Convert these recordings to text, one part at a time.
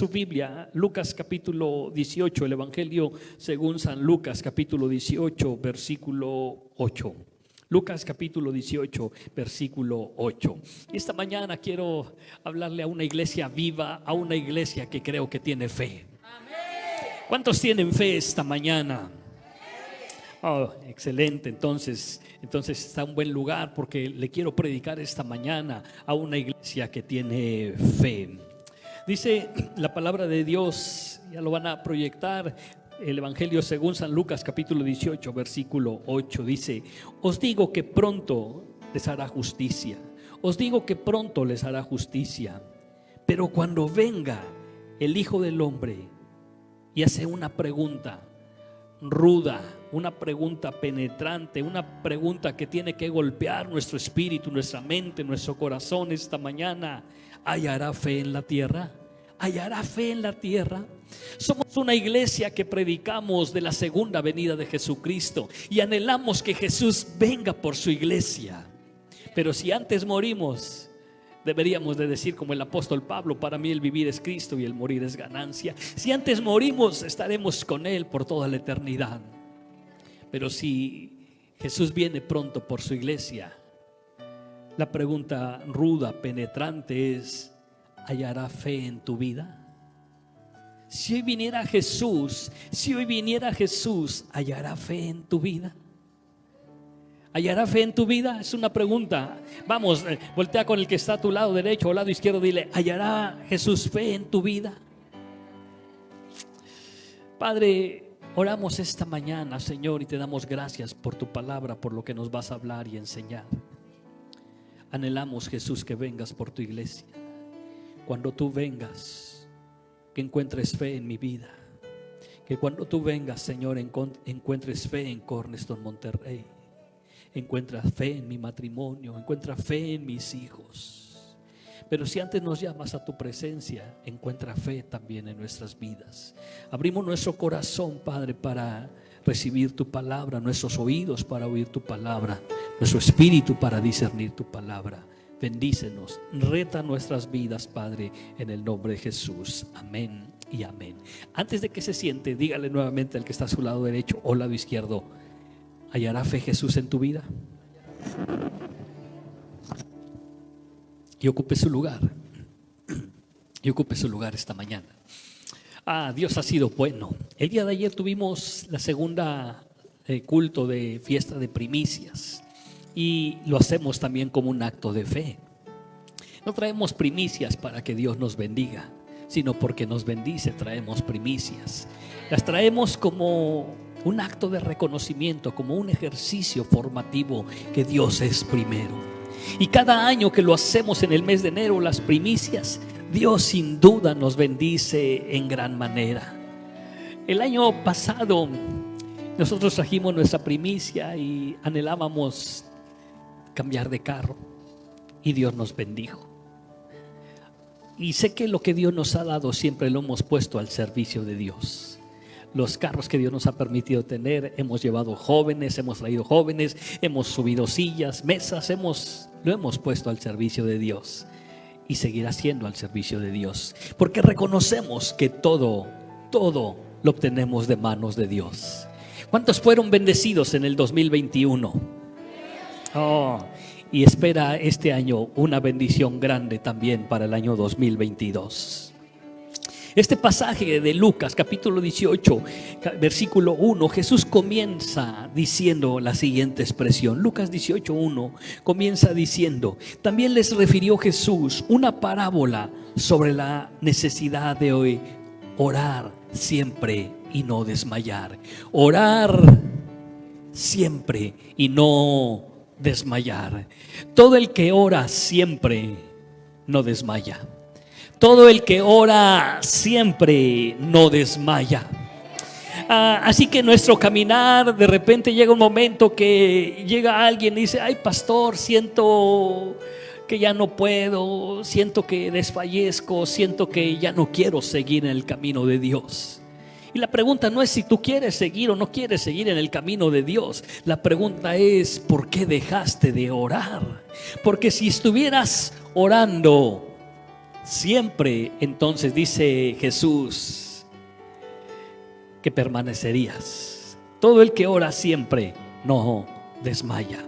Su Biblia, Lucas capítulo 18, el Evangelio según San Lucas capítulo 18, versículo 8. Lucas capítulo 18, versículo 8. Esta mañana quiero hablarle a una iglesia viva, a una iglesia que creo que tiene fe. ¿Cuántos tienen fe esta mañana? Oh, excelente, entonces está un buen lugar, porque le quiero predicar esta mañana a una iglesia que tiene fe. Dice la palabra de Dios, ya lo van a proyectar, el Evangelio según San Lucas capítulo 18 versículo 8, dice: os digo que pronto les hará justicia, os digo que pronto les hará justicia, pero cuando venga el Hijo del Hombre, y hace una pregunta ruda, una pregunta penetrante, una pregunta que tiene que golpear nuestro espíritu, nuestra mente, nuestro corazón esta mañana: ¿hallará fe en la tierra? ¿Hallará fe en la tierra? Somos una iglesia que predicamos de la segunda venida de Jesucristo y anhelamos que Jesús venga por su iglesia. Pero si antes morimos, deberíamos de decir como el apóstol Pablo: para mí el vivir es Cristo y el morir es ganancia. Si antes morimos, estaremos con Él por toda la eternidad. Pero si Jesús viene pronto por su iglesia, la pregunta ruda, penetrante es: ¿hallará fe en tu vida? Si hoy viniera Jesús, ¿hallará fe en tu vida? ¿Hallará fe en tu vida? Es una pregunta. Vamos, voltea con el que está a tu lado derecho o lado izquierdo, dile: ¿hallará Jesús fe en tu vida? Padre, oramos esta mañana, Señor, y te damos gracias por tu palabra, por lo que nos vas a hablar y enseñar. Anhelamos, Jesús, que vengas por tu iglesia. Cuando tú vengas, que encuentres fe en mi vida. Que cuando tú vengas, Señor, encuentres fe en Cornerstone Monterrey. Encuentras fe en mi matrimonio, encuentra fe en mis hijos. Pero si antes nos llamas a tu presencia, encuentra fe también en nuestras vidas. Abrimos nuestro corazón, Padre, para recibir tu palabra, nuestros oídos para oír tu palabra, nuestro espíritu para discernir tu palabra. Bendícenos, reta nuestras vidas, Padre, en el nombre de Jesús. Amén y amén. Antes de que se siente, dígale nuevamente al que está a su lado derecho o lado izquierdo: ¿hallará fe Jesús en tu vida? Y ocupe su lugar. Y ocupe su lugar esta mañana. Dios ha sido bueno. El día de ayer tuvimos la segunda culto de fiesta de primicias. Y lo hacemos también como un acto de fe. No traemos primicias para que Dios nos bendiga, sino porque nos bendice traemos primicias. Las traemos como un acto de reconocimiento, como un ejercicio formativo que Dios es primero. Y cada año que lo hacemos en el mes de enero, las primicias, Dios sin duda nos bendice en gran manera. El año pasado nosotros trajimos nuestra primicia y anhelábamos cambiar de carro, y Dios nos bendijo. Y sé que lo que Dios nos ha dado siempre lo hemos puesto al servicio de Dios. Los carros que Dios nos ha permitido tener, hemos llevado jóvenes, hemos traído jóvenes, hemos subido sillas, mesas, lo hemos puesto al servicio de Dios, y seguirá siendo al servicio de Dios, porque reconocemos que todo lo obtenemos de manos de Dios. ¿Cuántos fueron bendecidos en el 2021? Y espera este año una bendición grande también para el año 2022. Este pasaje de Lucas capítulo 18 versículo 1, Jesús comienza diciendo la siguiente expresión. Lucas 18:1 comienza diciendo: también les refirió Jesús una parábola sobre la necesidad de orar siempre y no desmayar. Orar siempre y no desmayar. Todo el que ora siempre no desmaya. Todo el que ora siempre no desmaya. Así que nuestro caminar, de repente llega un momento que llega alguien y dice: ay, pastor, siento que ya no puedo, siento que desfallezco, siento que ya no quiero seguir en el camino de Dios. Y la pregunta no es si tú quieres seguir o no quieres seguir en el camino de Dios. La pregunta es: ¿por qué dejaste de orar? Porque si estuvieras orando siempre, entonces dice Jesús que permanecerías. Todo el que ora siempre no desmaya.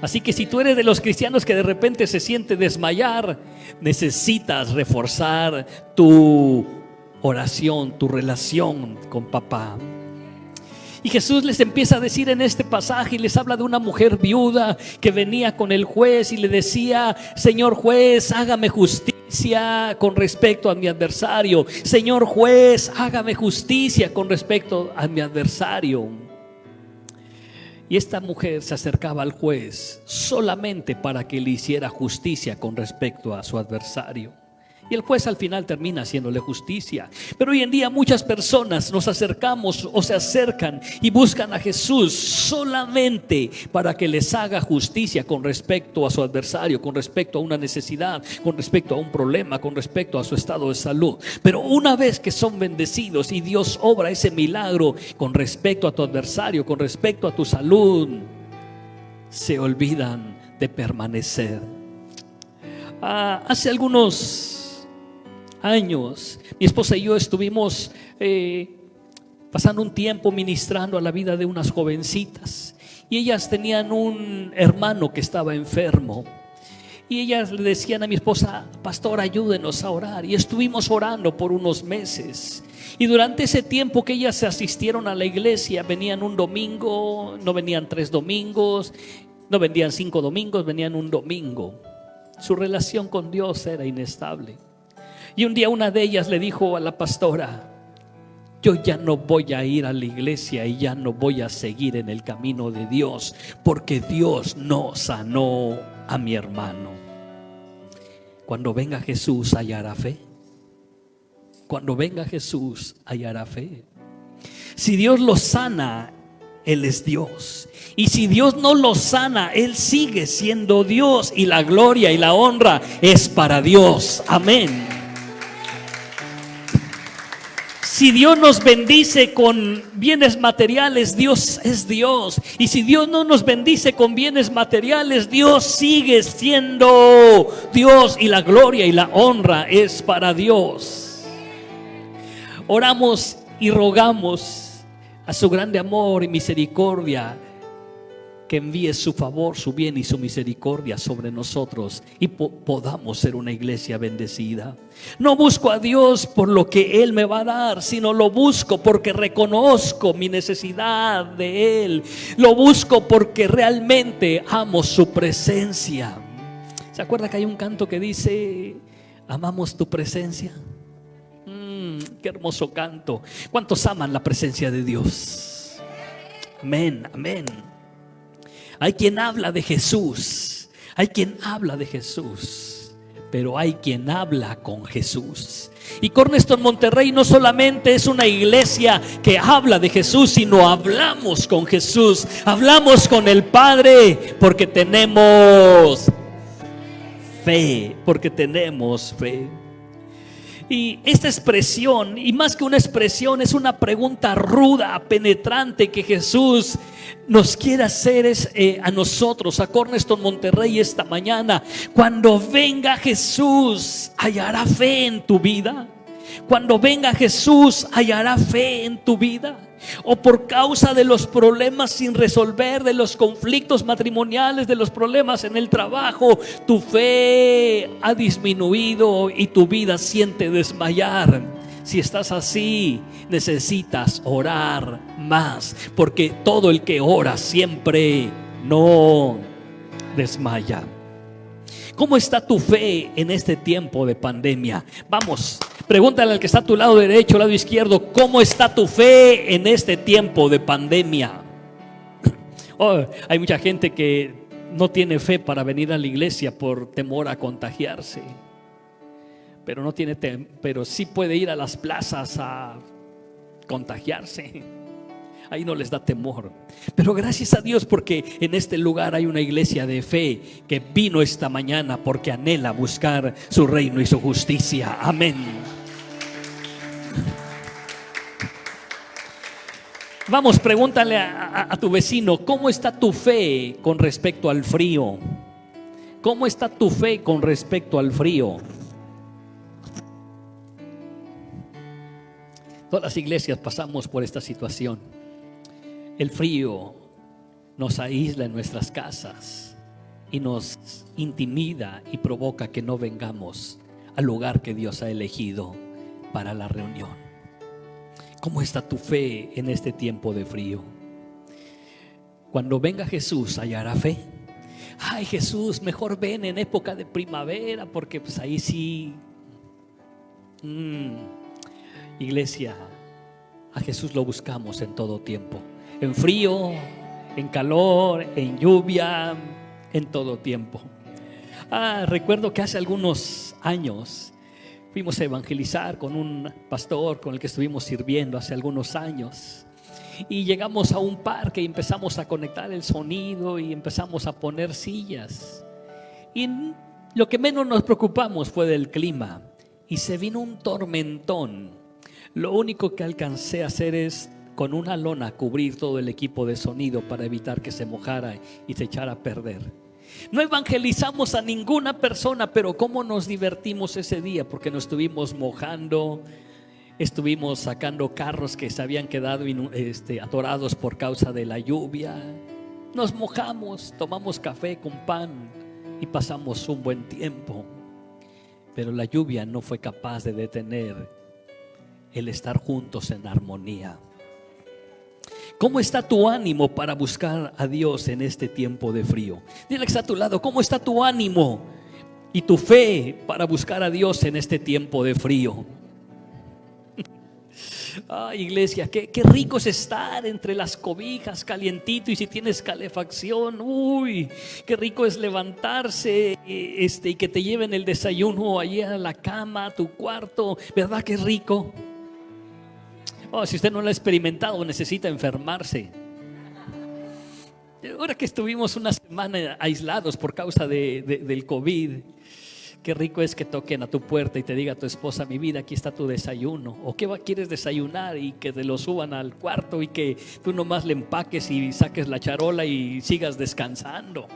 Así que si tú eres de los cristianos que de repente se siente desmayar, necesitas reforzar tu oración, tu relación con papá. Y Jesús les empieza a decir en este pasaje, y les habla de una mujer viuda que venía con el juez y le decía: Señor juez, hágame justicia con respecto a mi adversario. Señor juez, hágame justicia con respecto a mi adversario. Y esta mujer se acercaba al juez solamente para que le hiciera justicia con respecto a su adversario. Y el juez al final termina haciéndole justicia. Pero hoy en día muchas personas nos acercamos o se acercan y buscan a Jesús solamente para que les haga justicia con respecto a su adversario, con respecto a una necesidad, con respecto a un problema, con respecto a su estado de salud. Pero una vez que son bendecidos y Dios obra ese milagro con respecto a tu adversario, con respecto a tu salud, se olvidan de permanecer. Hace algunos años, mi esposa y yo estuvimos pasando un tiempo ministrando a la vida de unas jovencitas, y ellas tenían un hermano que estaba enfermo, y ellas le decían a mi esposa: pastor, ayúdenos a orar. Y estuvimos orando por unos meses, y durante ese tiempo que ellas se asistieron a la iglesia, venían un domingo, no venían 3 domingos, no venían 5 domingos, venían un domingo. Su relación con Dios era inestable. Y un día una de ellas le dijo a la pastora: yo ya no voy a ir a la iglesia y ya no voy a seguir en el camino de Dios, porque Dios no sanó a mi hermano. Cuando venga Jesús, hallará fe. Cuando venga Jesús, hallará fe. Si Dios lo sana, Él es Dios. Y si Dios no lo sana, Él sigue siendo Dios, y la gloria y la honra es para Dios. Amén. Si Dios nos bendice con bienes materiales, Dios es Dios. Y si Dios no nos bendice con bienes materiales, Dios sigue siendo Dios, y la gloria y la honra es para Dios. Oramos y rogamos a su grande amor y misericordia que envíe su favor, su bien y su misericordia sobre nosotros, y podamos ser una iglesia bendecida. No busco a Dios por lo que Él me va a dar, sino lo busco porque reconozco mi necesidad de Él. Lo busco porque realmente amo su presencia. ¿Se acuerda que hay un canto que dice: amamos tu presencia? Qué hermoso canto. ¿Cuántos aman la presencia de Dios? Amén, amén. Hay quien habla de Jesús, hay quien habla de Jesús, pero hay quien habla con Jesús. Y Cornerstone Monterrey no solamente es una iglesia que habla de Jesús, sino hablamos con Jesús, hablamos con el Padre, porque tenemos fe, porque tenemos fe. Y esta expresión, y más que una expresión, es una pregunta ruda, penetrante, que Jesús nos quiere hacer a nosotros, a Cornerstone Monterrey, esta mañana. Cuando venga Jesús, ¿hallará fe en tu vida? Cuando venga Jesús, ¿hallará fe en tu vida? O por causa de los problemas sin resolver, de los conflictos matrimoniales, de los problemas en el trabajo, tu fe ha disminuido y tu vida siente desmayar. Si estás así, necesitas orar más, porque todo el que ora siempre no desmaya. ¿Cómo está tu fe en este tiempo de pandemia? Vamos, pregúntale al que está a tu lado derecho, lado izquierdo: ¿cómo está tu fe en este tiempo de pandemia? Hay mucha gente que no tiene fe para venir a la iglesia por temor a contagiarse, pero sí puede ir a las plazas a contagiarse. Ahí no les da temor. Pero gracias a Dios, porque en este lugar hay una iglesia de fe que vino esta mañana porque anhela buscar su reino y su justicia. Amén. Vamos, pregúntale a tu vecino: ¿cómo está tu fe con respecto al frío? ¿Cómo está tu fe con respecto al frío? Todas las iglesias pasamos por esta situación. El frío nos aísla en nuestras casas y nos intimida y provoca que no vengamos al lugar que Dios ha elegido para la reunión. ¿Cómo está tu fe en este tiempo de frío? Cuando venga Jesús, ¿hallará fe? Ay, Jesús, mejor ven en época de primavera, porque pues ahí sí. Iglesia, a Jesús lo buscamos en todo tiempo, en frío, en calor, en lluvia, en todo tiempo. Recuerdo que hace algunos años fuimos a evangelizar con un pastor con el que estuvimos sirviendo hace algunos años, y llegamos a un parque y empezamos a conectar el sonido y empezamos a poner sillas, y lo que menos nos preocupamos fue del clima, y se vino un tormentón. Lo único que alcancé a hacer es con una lona cubrir todo el equipo de sonido para evitar que se mojara y se echara a perder. No evangelizamos a ninguna persona, pero cómo nos divertimos ese día, porque nos estuvimos mojando, estuvimos sacando carros que se habían quedado atorados por causa de la lluvia. Nos mojamos, tomamos café con pan y pasamos un buen tiempo, pero la lluvia no fue capaz de detener el estar juntos en armonía. ¿Cómo está tu ánimo para buscar a Dios en este tiempo de frío? Dile que está a tu lado, ¿cómo está tu ánimo y tu fe para buscar a Dios en este tiempo de frío? Iglesia, qué rico es estar entre las cobijas, calientito, y si tienes calefacción, qué rico es levantarse y que te lleven el desayuno allí a la cama, a tu cuarto, ¿verdad que es rico? Si usted no lo ha experimentado, necesita enfermarse. Ahora que estuvimos una semana aislados por causa del COVID, qué rico es que toquen a tu puerta y te diga tu esposa: mi vida, aquí está tu desayuno. ¿O qué quieres desayunar? Y que te lo suban al cuarto y que tú nomás le empaques y saques la charola y sigas descansando.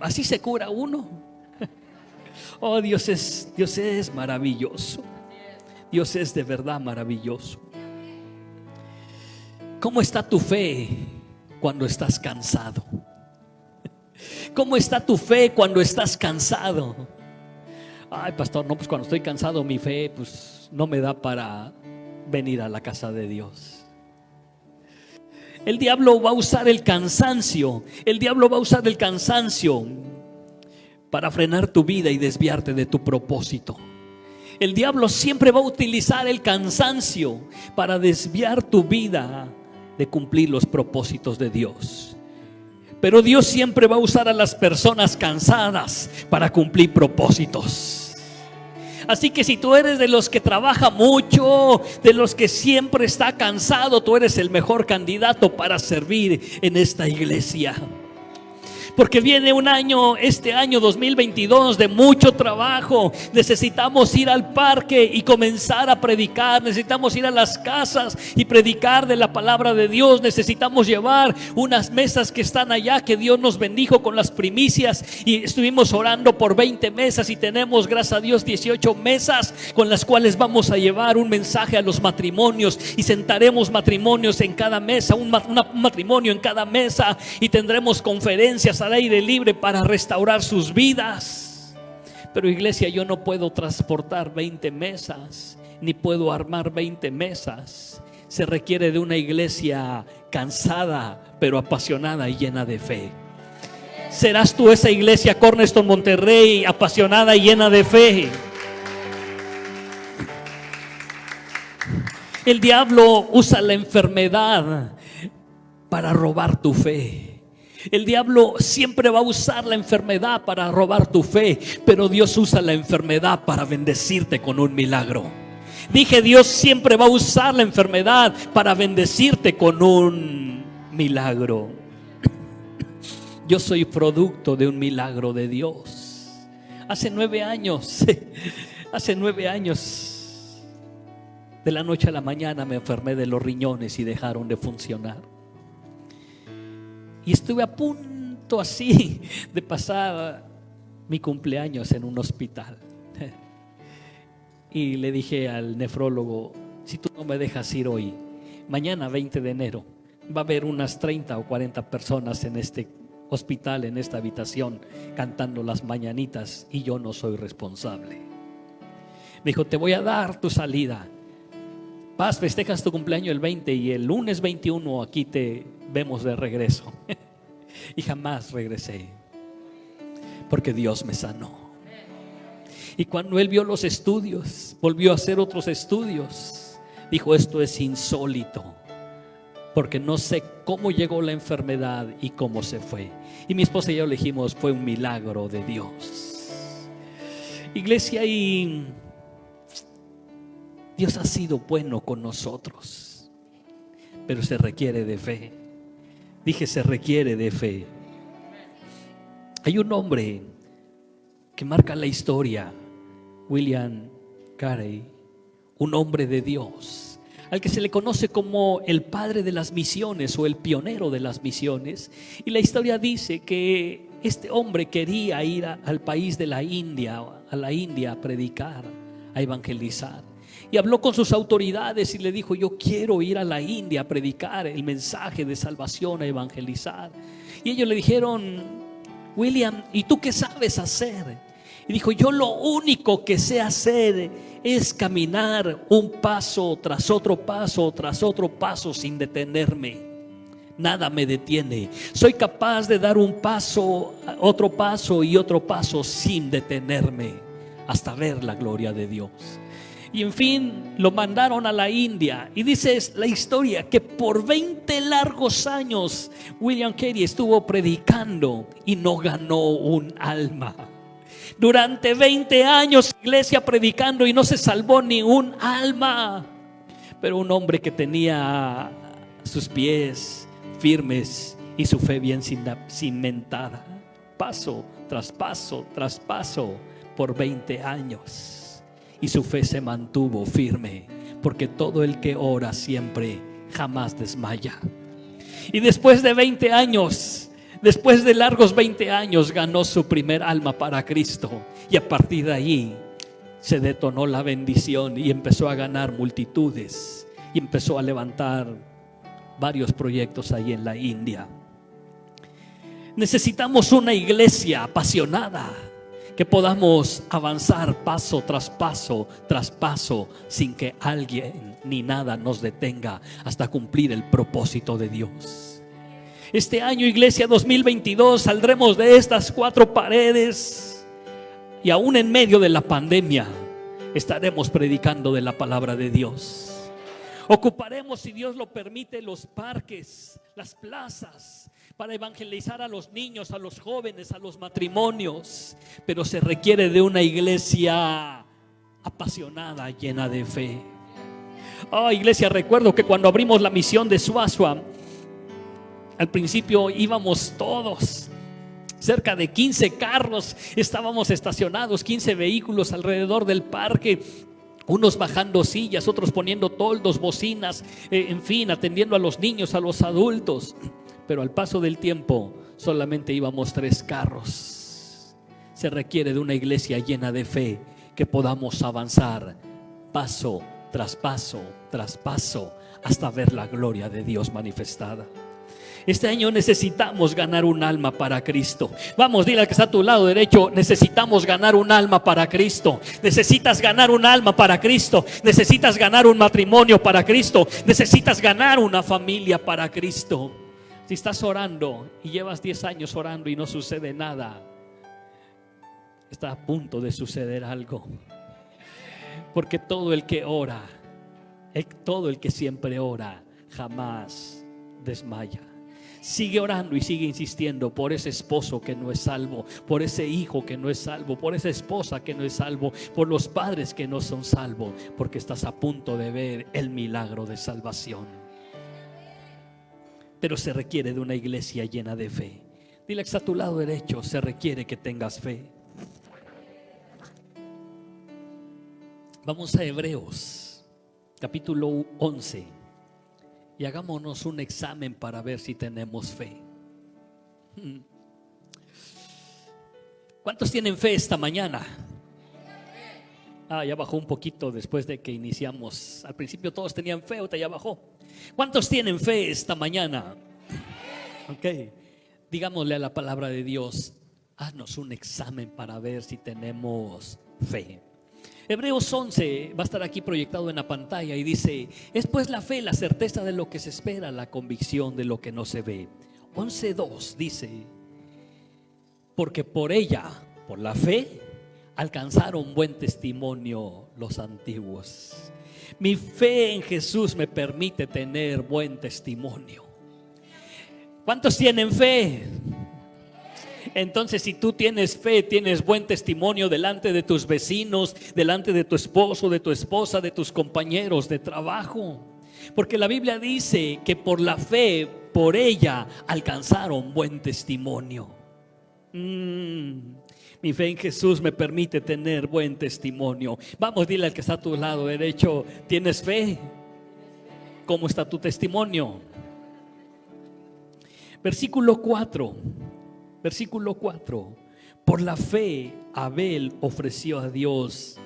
¿Así se cura uno? Dios es maravilloso. Dios es de verdad maravilloso. ¿Cómo está tu fe cuando estás cansado? ¿Cómo está tu fe cuando estás cansado? Pastor, no, pues cuando estoy cansado mi fe pues no me da para venir a la casa de Dios. El diablo va a usar el cansancio. El diablo va a usar el cansancio para frenar tu vida y desviarte de tu propósito. El diablo siempre va a utilizar el cansancio para desviar tu vida de cumplir los propósitos de Dios. Pero Dios siempre va a usar a las personas cansadas para cumplir propósitos. Así que si tú eres de los que trabaja mucho, de los que siempre está cansado, tú eres el mejor candidato para servir en esta iglesia. Porque viene un año, este año 2022, de mucho trabajo. Necesitamos ir al parque y comenzar a predicar. Necesitamos ir a las casas y predicar de la palabra de Dios. Necesitamos llevar unas mesas que están allá, que Dios nos bendijo con las primicias, y estuvimos orando por 20 mesas y tenemos, gracias a Dios, 18 mesas con las cuales vamos a llevar un mensaje a los matrimonios, y sentaremos matrimonios en cada mesa, un matrimonio en cada mesa, y tendremos conferencias al aire libre para restaurar sus vidas. Pero iglesia, yo no puedo transportar 20 mesas, ni puedo armar 20 mesas. Se requiere de una iglesia cansada, pero apasionada y llena de fe. ¿Serás tú esa iglesia Cornerstone Monterrey, apasionada y llena de fe? El diablo usa la enfermedad para robar tu fe. El diablo siempre va a usar la enfermedad para robar tu fe, pero Dios usa la enfermedad para bendecirte con un milagro. Dije, Dios siempre va a usar la enfermedad para bendecirte con un milagro. Yo soy producto de un milagro de Dios. Hace 9 años, de la noche a la mañana me enfermé de los riñones y dejaron de funcionar. Y estuve a punto así de pasar mi cumpleaños en un hospital. Y le dije al nefrólogo: si tú no me dejas ir hoy, mañana 20 de enero va a haber unas 30 o 40 personas en este hospital, en esta habitación, cantando las mañanitas y yo no soy responsable. Me dijo, te voy a dar tu salida. Vas, festejas tu cumpleaños el 20 y el lunes 21 aquí te vemos de regreso. Y jamás regresé, porque Dios me sanó. Y cuando él vio los estudios, volvió a hacer otros estudios, dijo, esto es insólito, porque no sé cómo llegó la enfermedad y cómo se fue. Y mi esposa y yo le dijimos, fue un milagro de Dios. Iglesia, y Dios ha sido bueno con nosotros, pero se requiere de fe. Dije, se requiere de fe. Hay un hombre que marca la historia, William Carey, un hombre de Dios, al que se le conoce como el padre de las misiones o el pionero de las misiones. Y la historia dice que este hombre quería ir al país de la India, a la India, a predicar, a evangelizar. Y habló con sus autoridades y le dijo, yo quiero ir a la India a predicar el mensaje de salvación, a evangelizar. Y ellos le dijeron, William, ¿y tú qué sabes hacer? Y dijo, yo lo único que sé hacer es caminar un paso tras otro paso, tras otro paso sin detenerme. Nada me detiene. Soy capaz de dar un paso, otro paso y otro paso sin detenerme hasta ver la gloria de Dios. Y en fin, lo mandaron a la India. Y dice la historia que por 20 largos años William Carey estuvo predicando y no ganó un alma. Durante 20 años, iglesia, predicando y no se salvó ni un alma. Pero un hombre que tenía sus pies firmes y su fe bien cimentada, paso tras paso tras paso, por 20 años. Y su fe se mantuvo firme, porque todo el que ora siempre jamás desmaya. Y después de 20 años, después de largos 20 años, ganó su primer alma para Cristo. Y a partir de ahí se detonó la bendición y empezó a ganar multitudes. Y empezó a levantar varios proyectos ahí en la India. Necesitamos una iglesia apasionada, que podamos avanzar paso tras paso, sin que alguien ni nada nos detenga hasta cumplir el propósito de Dios. Este año, iglesia 2022, saldremos de estas 4 paredes y aún en medio de la pandemia estaremos predicando de la palabra de Dios. Ocuparemos, si Dios lo permite, los parques, las plazas, para evangelizar a los niños, a los jóvenes, a los matrimonios. Pero se requiere de una iglesia apasionada, llena de fe. Iglesia, recuerdo que cuando abrimos la misión de Suazua, al principio íbamos todos, cerca de 15 carros estábamos estacionados, 15 vehículos alrededor del parque. Unos bajando sillas, otros poniendo toldos, bocinas, en fin, atendiendo a los niños, a los adultos. Pero al paso del tiempo solamente íbamos 3 carros. Se requiere de una iglesia llena de fe, que podamos avanzar paso tras paso tras paso hasta ver la gloria de Dios manifestada. Este año necesitamos ganar un alma para Cristo. Vamos, dile al que está a tu lado derecho, necesitamos ganar un alma para Cristo. Necesitas ganar un alma para Cristo. Necesitas ganar un matrimonio para Cristo. Necesitas ganar una familia para Cristo. Si estás orando y llevas 10 años orando y no sucede nada, está a punto de suceder algo. Porque todo el que ora, todo el que siempre ora, jamás desmaya. Sigue orando y sigue insistiendo por ese esposo que no es salvo, por ese hijo que no es salvo, por esa esposa que no es salvo, por los padres que no son salvos, porque estás a punto de ver el milagro de salvación. Pero se requiere de una iglesia llena de fe. Dile que está a tu lado derecho, se requiere que tengas fe. Vamos a Hebreos, capítulo 11. Y hagámonos un examen para ver si tenemos fe. ¿Cuántos tienen fe esta mañana? Ya bajó un poquito después de que iniciamos. Al principio todos tenían fe, ahorita ya bajó. ¿Cuántos tienen fe esta mañana? Ok. Digámosle a la palabra de Dios, haznos un examen para ver si tenemos fe. Hebreos 11 va a estar aquí proyectado en la pantalla y dice: es pues la fe, la certeza de lo que se espera, la convicción de lo que no se ve. 11:2 dice: porque por ella, por la fe, alcanzaron buen testimonio los antiguos. Mi fe en Jesús me permite tener buen testimonio. ¿Cuántos tienen fe? Entonces, si tú tienes fe, tienes buen testimonio delante de tus vecinos, delante de tu esposo, de tu esposa, de tus compañeros de trabajo. Porque la Biblia dice que por la fe, por ella, alcanzaron buen testimonio. Mi fe en Jesús me permite tener buen testimonio. Vamos, dile al que está a tu lado derecho: ¿tienes fe? ¿Cómo está tu testimonio? Versículo 4. Por la fe Abel ofreció a Dios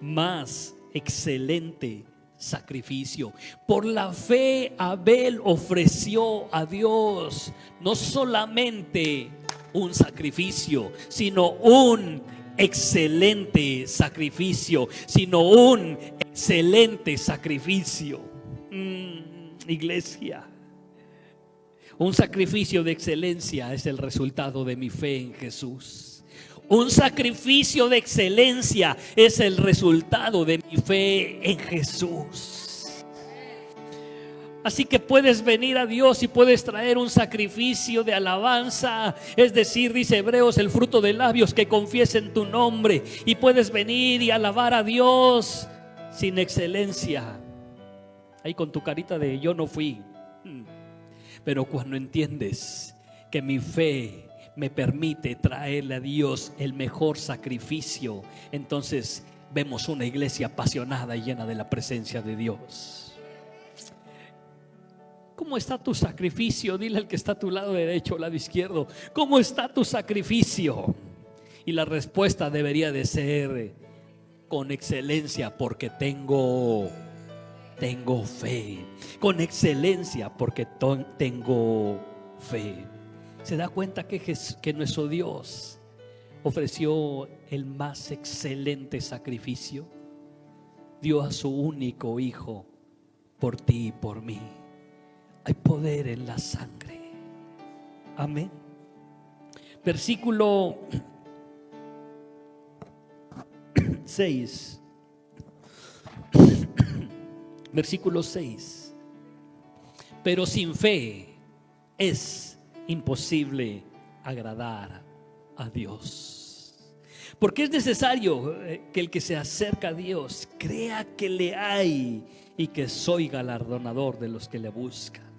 más excelente sacrificio. Por la fe Abel ofreció a Dios no solamente un sacrificio, sino un excelente sacrificio. Iglesia, un sacrificio de excelencia es el resultado de mi fe en Jesús. Un sacrificio de excelencia es el resultado de mi fe en Jesús. Así que puedes venir a Dios y puedes traer un sacrificio de alabanza, es decir, dice Hebreos, el fruto de labios que confiesen tu nombre. Y puedes venir y alabar a Dios sin excelencia, ahí con tu carita de yo no fui. Pero cuando entiendes que mi fe me permite traerle a Dios el mejor sacrificio, entonces vemos una iglesia apasionada y llena de la presencia de Dios. ¿Cómo está tu sacrificio? Dile al que está a tu lado derecho o lado izquierdo: ¿cómo está tu sacrificio? Y la respuesta debería de ser: con excelencia, porque tengo fe. Con excelencia, porque tengo fe. ¿Se da cuenta que nuestro Dios ofreció el más excelente sacrificio? Dio a su único hijo por ti y por mí. Hay poder en la sangre. Amén. Versículo 6. Versículo 6. Pero sin fe es imposible agradar a Dios. Porque es necesario que el que se acerca a Dios crea que le hay y que soy galardonador de los que le buscan.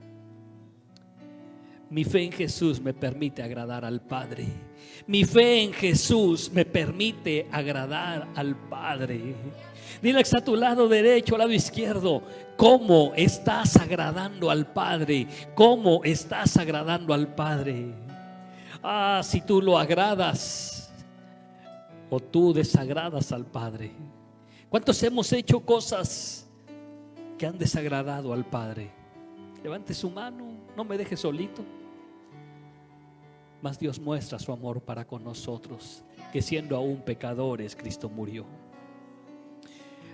Mi fe en Jesús me permite agradar al Padre. Mi fe en Jesús me permite agradar al Padre. Dile al que está a tu lado derecho, al lado izquierdo: ¿cómo estás agradando al Padre? ¿Cómo estás agradando al Padre? Si tú lo agradas o tú desagradas al Padre. ¿Cuántos hemos hecho cosas que han desagradado al Padre? Levante su mano, no me deje solito. Mas Dios muestra su amor para con nosotros, que siendo aún pecadores, Cristo murió.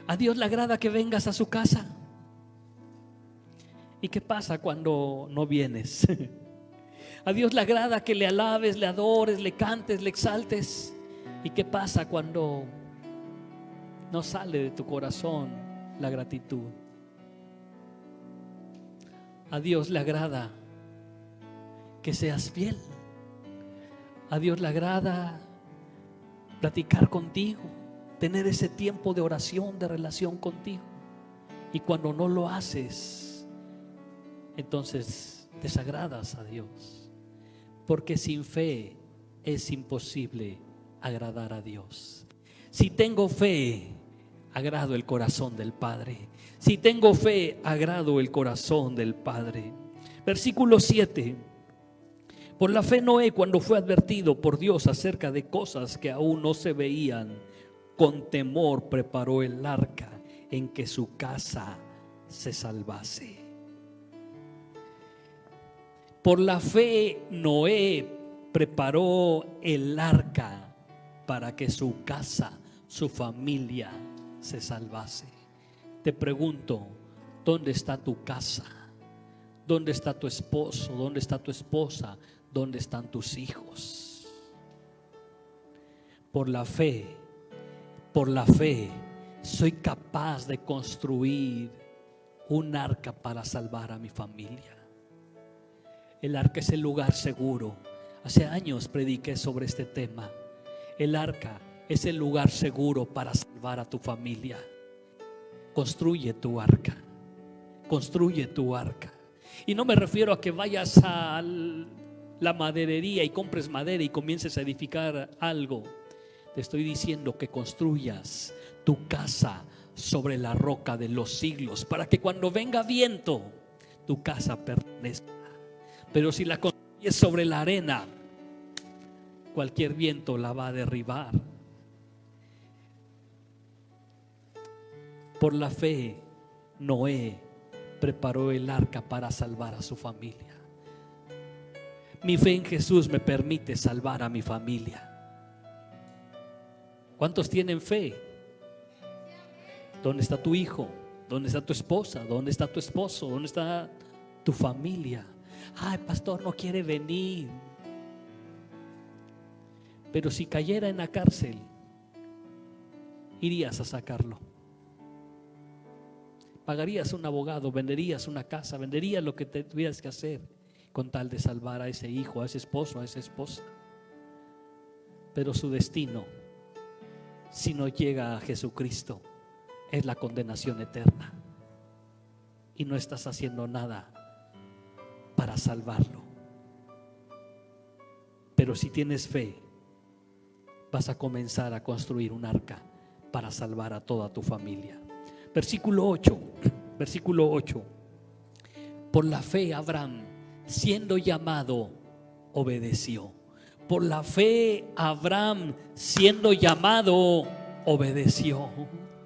A Dios le agrada que vengas a su casa. ¿Y qué pasa cuando no vienes? A Dios le agrada que le alabes, le adores, le cantes, le exaltes. ¿Y qué pasa cuando no sale de tu corazón la gratitud? A Dios le agrada que seas fiel. A Dios le agrada platicar contigo, tener ese tiempo de oración, de relación contigo. Y cuando no lo haces, entonces desagradas a Dios. Porque sin fe es imposible agradar a Dios. Si tengo fe, agrado el corazón del Padre. Si tengo fe, agrado el corazón del Padre. Versículo 7. Por la fe Noé, cuando fue advertido por Dios acerca de cosas que aún no se veían, con temor preparó el arca en que su casa se salvase. Por la fe, Noé preparó el arca para que su casa, su familia se salvase. Te pregunto, ¿dónde está tu casa? ¿Dónde está tu esposo? ¿Dónde está tu esposa? ¿Dónde están tus hijos? Por la fe, soy capaz de construir un arca para salvar a mi familia. El arca es el lugar seguro. Hace años prediqué sobre este tema. El arca es el lugar seguro para salvar a tu familia. Construye tu arca. Construye tu arca. Y no me refiero a que vayas a la maderería y compres madera y comiences a edificar algo. Te estoy diciendo que construyas tu casa sobre la roca de los siglos, para que cuando venga viento, tu casa permanezca. Pero si la construyes sobre la arena, cualquier viento la va a derribar. Por la fe, Noé preparó el arca para salvar a su familia. Mi fe en Jesús me permite salvar a mi familia. ¿Cuántos tienen fe? ¿Dónde está tu hijo? ¿Dónde está tu esposa? ¿Dónde está tu esposo? ¿Dónde está tu familia? Ay, pastor, no quiere venir. Pero si cayera en la cárcel, irías a sacarlo. Pagarías un abogado, venderías una casa, venderías lo que tuvieras que hacer con tal de salvar a ese hijo, a ese esposo, a esa esposa. Pero su destino, si no llega a Jesucristo, es la condenación eterna. Y no estás haciendo nada para salvarlo. Pero si tienes fe, vas a comenzar a construir un arca para salvar a toda tu familia. Versículo 8. Por la fe Abraham, siendo llamado, obedeció. Por la fe Abraham, siendo llamado, obedeció.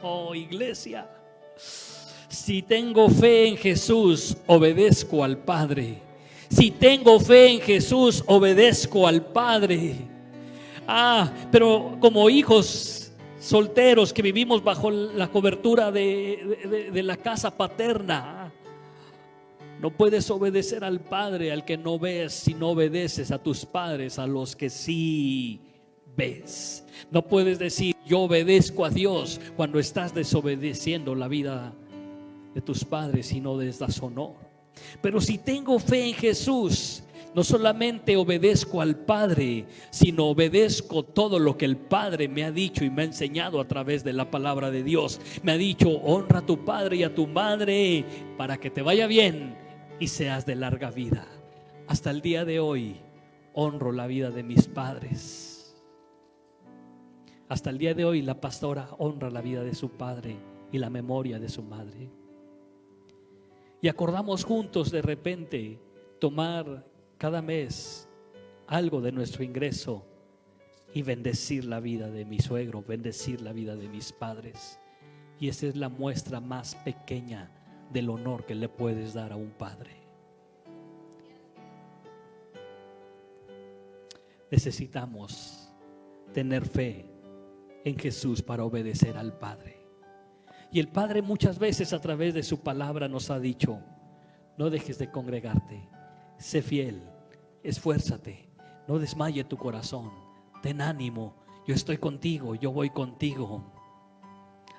Oh, iglesia, si tengo fe en Jesús, obedezco al Padre. Si tengo fe en Jesús, obedezco al Padre. Pero como hijos solteros que vivimos bajo la cobertura de la casa paterna, no puedes obedecer al Padre al que no ves, si no obedeces a tus padres, a los que sí ves. No puedes decir yo obedezco a Dios cuando estás desobedeciendo la vida de tus padres y no les das honor. Pero si tengo fe en Jesús, no solamente obedezco al Padre, sino obedezco todo lo que el Padre me ha dicho y me ha enseñado a través de la palabra de Dios. Me ha dicho: honra a tu padre y a tu madre para que te vaya bien y seas de larga vida. Hasta el día de hoy honro la vida de mis padres. Hasta el día de hoy la pastora honra la vida de su padre y la memoria de su madre. Y acordamos juntos de repente tomar cada mes algo de nuestro ingreso y bendecir la vida de mi suegro, bendecir la vida de mis padres. Y esa es la muestra más pequeña del honor que le puedes dar a un padre. Necesitamos tener fe en Jesús para obedecer al Padre. Y el Padre muchas veces a través de su palabra nos ha dicho: no dejes de congregarte, sé fiel, esfuérzate, no desmaye tu corazón, ten ánimo, yo estoy contigo, yo voy contigo.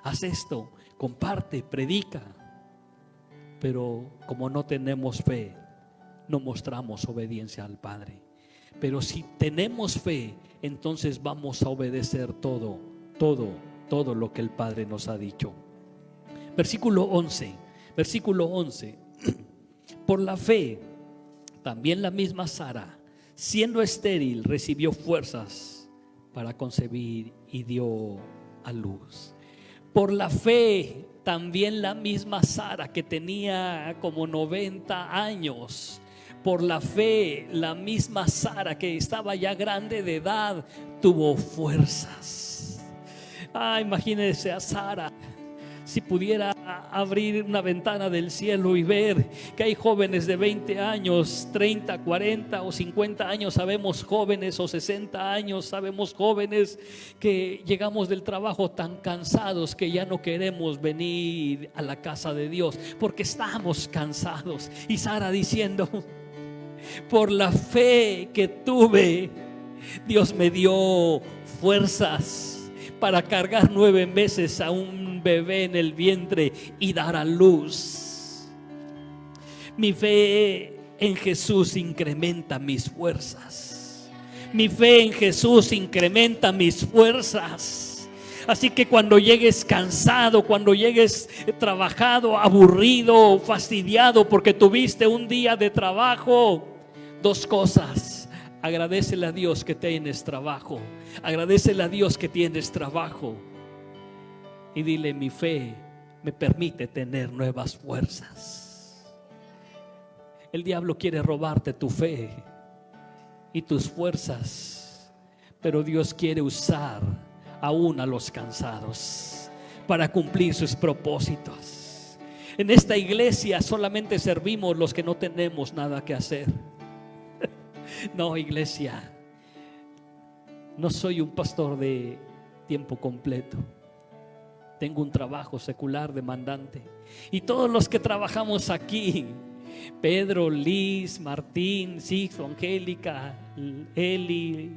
Haz esto, comparte, predica. Pero como no tenemos fe, no mostramos obediencia al Padre. Pero si tenemos fe, entonces vamos a obedecer todo lo que el Padre nos ha dicho. Versículo 11. Por la fe, también la misma Sara, siendo estéril, recibió fuerzas para concebir y dio a luz. Por la fe, también la misma Sara, que tenía como 90 años, por la fe, la misma Sara, que estaba ya grande de edad, tuvo fuerzas. Imagínese a Sara. Si pudiera abrir una ventana del cielo y ver que hay jóvenes de 20 años, 30, 40 o 50 años, sabemos jóvenes, o 60 años, sabemos jóvenes que llegamos del trabajo tan cansados que ya no queremos venir a la casa de Dios porque estamos cansados. Y Sara diciendo: por la fe que tuve, Dios me dio fuerzas para cargar 9 meses a un bebé en el vientre y dar a luz. Mi fe en Jesús incrementa mis fuerzas. Mi fe en Jesús incrementa mis fuerzas. Así que cuando llegues cansado, cuando llegues trabajado, aburrido, fastidiado porque tuviste un día de trabajo, 2 cosas: agradécele a Dios que tienes trabajo. Agradécele a Dios que tienes trabajo. Y dile: mi fe me permite tener nuevas fuerzas. El diablo quiere robarte tu fe y tus fuerzas, pero Dios quiere usar aún a los cansados para cumplir sus propósitos. En esta iglesia solamente servimos los que no tenemos nada que hacer. No, iglesia, no soy un pastor de tiempo completo. Tengo un trabajo secular demandante. Y todos los que trabajamos aquí, Pedro, Liz, Martín, Sixto, Angélica, Eli,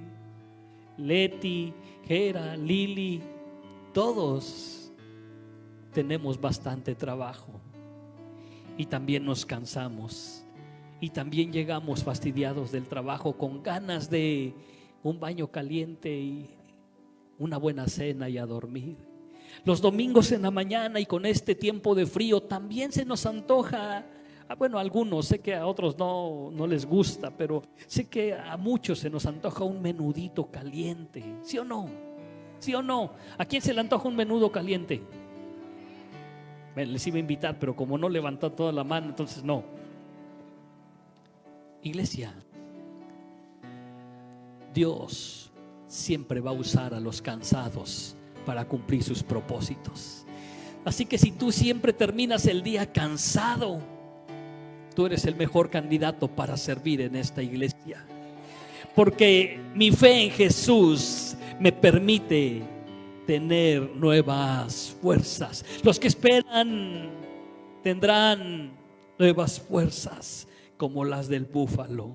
Leti, Gera, Lili, todos tenemos bastante trabajo. Y también nos cansamos. Y también llegamos fastidiados del trabajo, con ganas de un baño caliente y una buena cena y a dormir. Los domingos en la mañana y con este tiempo de frío también se nos antoja. Bueno, a algunos, sé que a otros no les gusta, pero sé que a muchos se nos antoja un menudito caliente. ¿Sí o no? ¿Sí o no? ¿A quién se le antoja un menudo caliente? Les iba a invitar, pero como no levantó toda la mano, entonces no. Iglesia, Dios siempre va a usar a los cansados para cumplir sus propósitos. Así que si tú siempre terminas el día cansado, tú eres el mejor candidato para servir en esta iglesia, porque mi fe en Jesús me permite tener nuevas fuerzas. Los que esperan tendrán nuevas fuerzas como las del búfalo.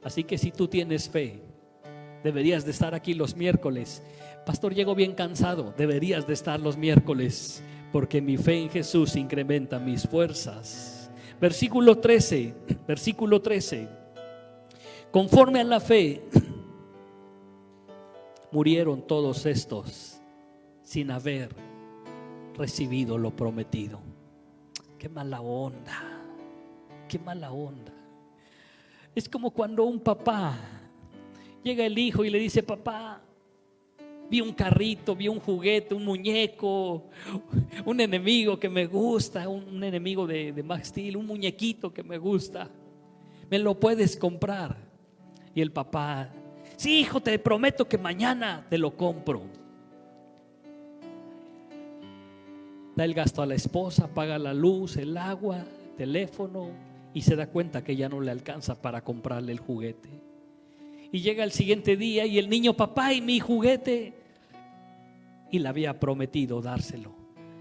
Así que si tú tienes fe, deberías de estar aquí los miércoles. Pastor, llego bien cansado. Deberías de estar los miércoles, porque mi fe en Jesús incrementa mis fuerzas. Versículo 13. Conforme a la fe murieron todos estos sin haber recibido lo prometido. Qué mala onda. Qué mala onda. Es como cuando un papá, llega el hijo y le dice: papá, vi un carrito, vi un juguete, un muñeco, un enemigo que me gusta, un enemigo de Max Steel, un muñequito que me gusta, ¿me lo puedes comprar? Y el papá: sí, hijo, te prometo que mañana te lo compro. Da el gasto a la esposa, paga la luz, el agua, el teléfono, y se da cuenta que ya no le alcanza para comprarle el juguete. Y llega el siguiente día y el niño: papá, ¿y mi juguete? Y le había prometido dárselo.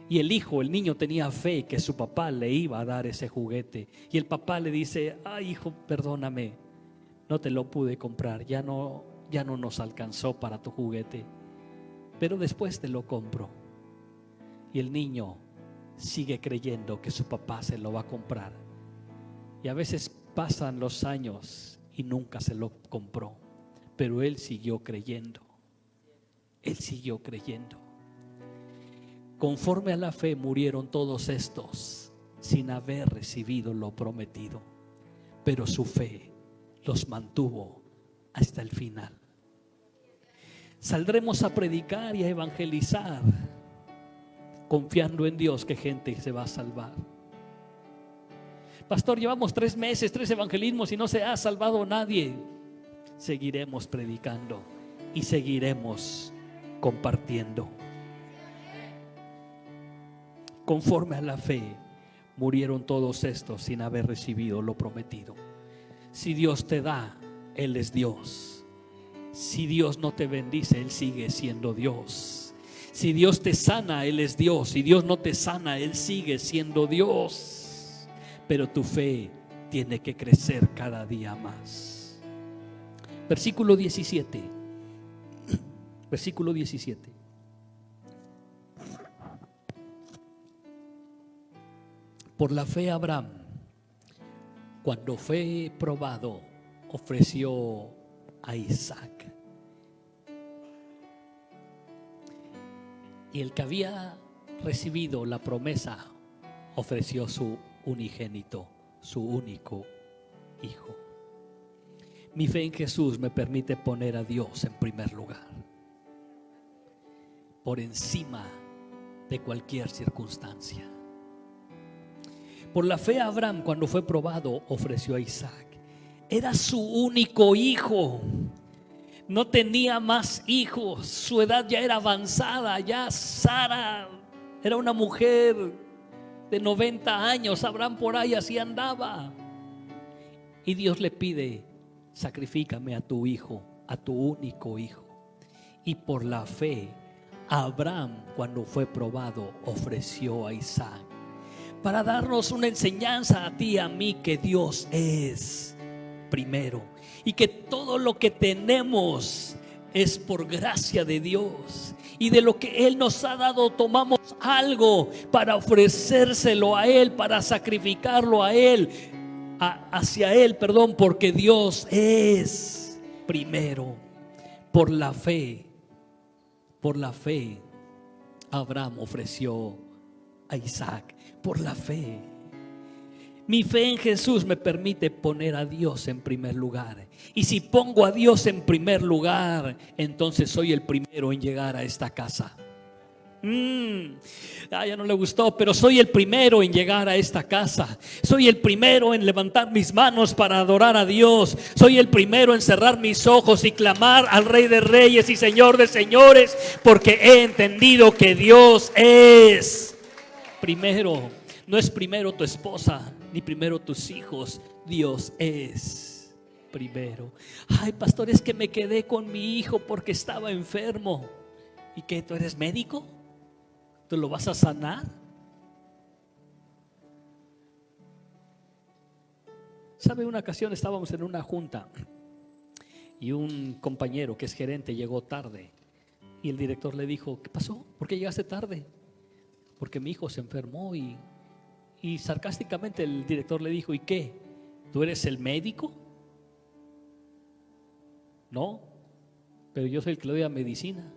Y el niño tenía fe que su papá le iba a dar ese juguete. Y el papá le dice: ay, hijo, perdóname, no te lo pude comprar, ya no nos alcanzó para tu juguete, pero después te lo compro. Y el niño sigue creyendo que su papá se lo va a comprar. Y a veces pasan los años y nunca se lo compró, pero él siguió creyendo. Él siguió creyendo. Conforme a la fe murieron todos estos sin haber recibido lo prometido, pero su fe los mantuvo hasta el final. Saldremos a predicar y a evangelizar, confiando en Dios que gente se va a salvar. Pastor, llevamos 3 meses, 3 evangelismos y no se ha salvado nadie. Seguiremos predicando y seguiremos compartiendo. Conforme a la fe murieron todos estos sin haber recibido lo prometido. Si Dios te da, Él es Dios. Si Dios no te bendice, Él sigue siendo Dios. Si Dios te sana, Él es Dios. Si Dios no te sana, Él sigue siendo Dios. Pero tu fe tiene que crecer cada día más. Versículo 17. Versículo 17. Por la fe Abraham, cuando fue probado, ofreció a Isaac. Y el que había recibido la promesa ofreció su unigénito, su único hijo. Mi fe en Jesús me permite poner a Dios en primer lugar, por encima de cualquier circunstancia. Por la fe Abraham, cuando fue probado, ofreció a Isaac. Era su único hijo. No tenía más hijos. Su edad ya era avanzada. Ya Sara era una mujer de 90 años. Abraham por ahí así andaba. Y Dios le pide: sacrifícame a tu hijo, a tu único hijo. Y por la fe Abraham, cuando fue probado, ofreció a Isaac, para darnos una enseñanza a ti y a mí que Dios es primero y que todo lo que tenemos es por gracia de Dios, y de lo que Él nos ha dado tomamos algo para ofrecérselo a Él, para sacrificarlo a Él, hacia Él, porque Dios es primero. Por la fe Abraham ofreció a Isaac. Por la fe. Mi fe en Jesús me permite poner a Dios en primer lugar. Y si pongo a Dios en primer lugar, entonces soy el primero en llegar a esta casa. Ya no le gustó, pero soy el primero en llegar a esta casa. Soy el primero en levantar mis manos para adorar a Dios. Soy el primero en cerrar mis ojos y clamar al Rey de Reyes y Señor de Señores, porque he entendido que Dios es primero. No es primero tu esposa ni primero tus hijos. Dios es primero. Ay, pastor, es que me quedé con mi hijo porque estaba enfermo. ¿Y qué? ¿Tú eres médico? ¿Tú lo vas a sanar? ¿Sabe? Una ocasión estábamos en una junta y un compañero que es gerente llegó tarde, y el director le dijo: ¿qué pasó? ¿Por qué llegaste tarde? Porque mi hijo se enfermó. Y sarcásticamente el director le dijo: ¿y qué? ¿Tú eres el médico? No, pero yo soy el que le doy la medicina.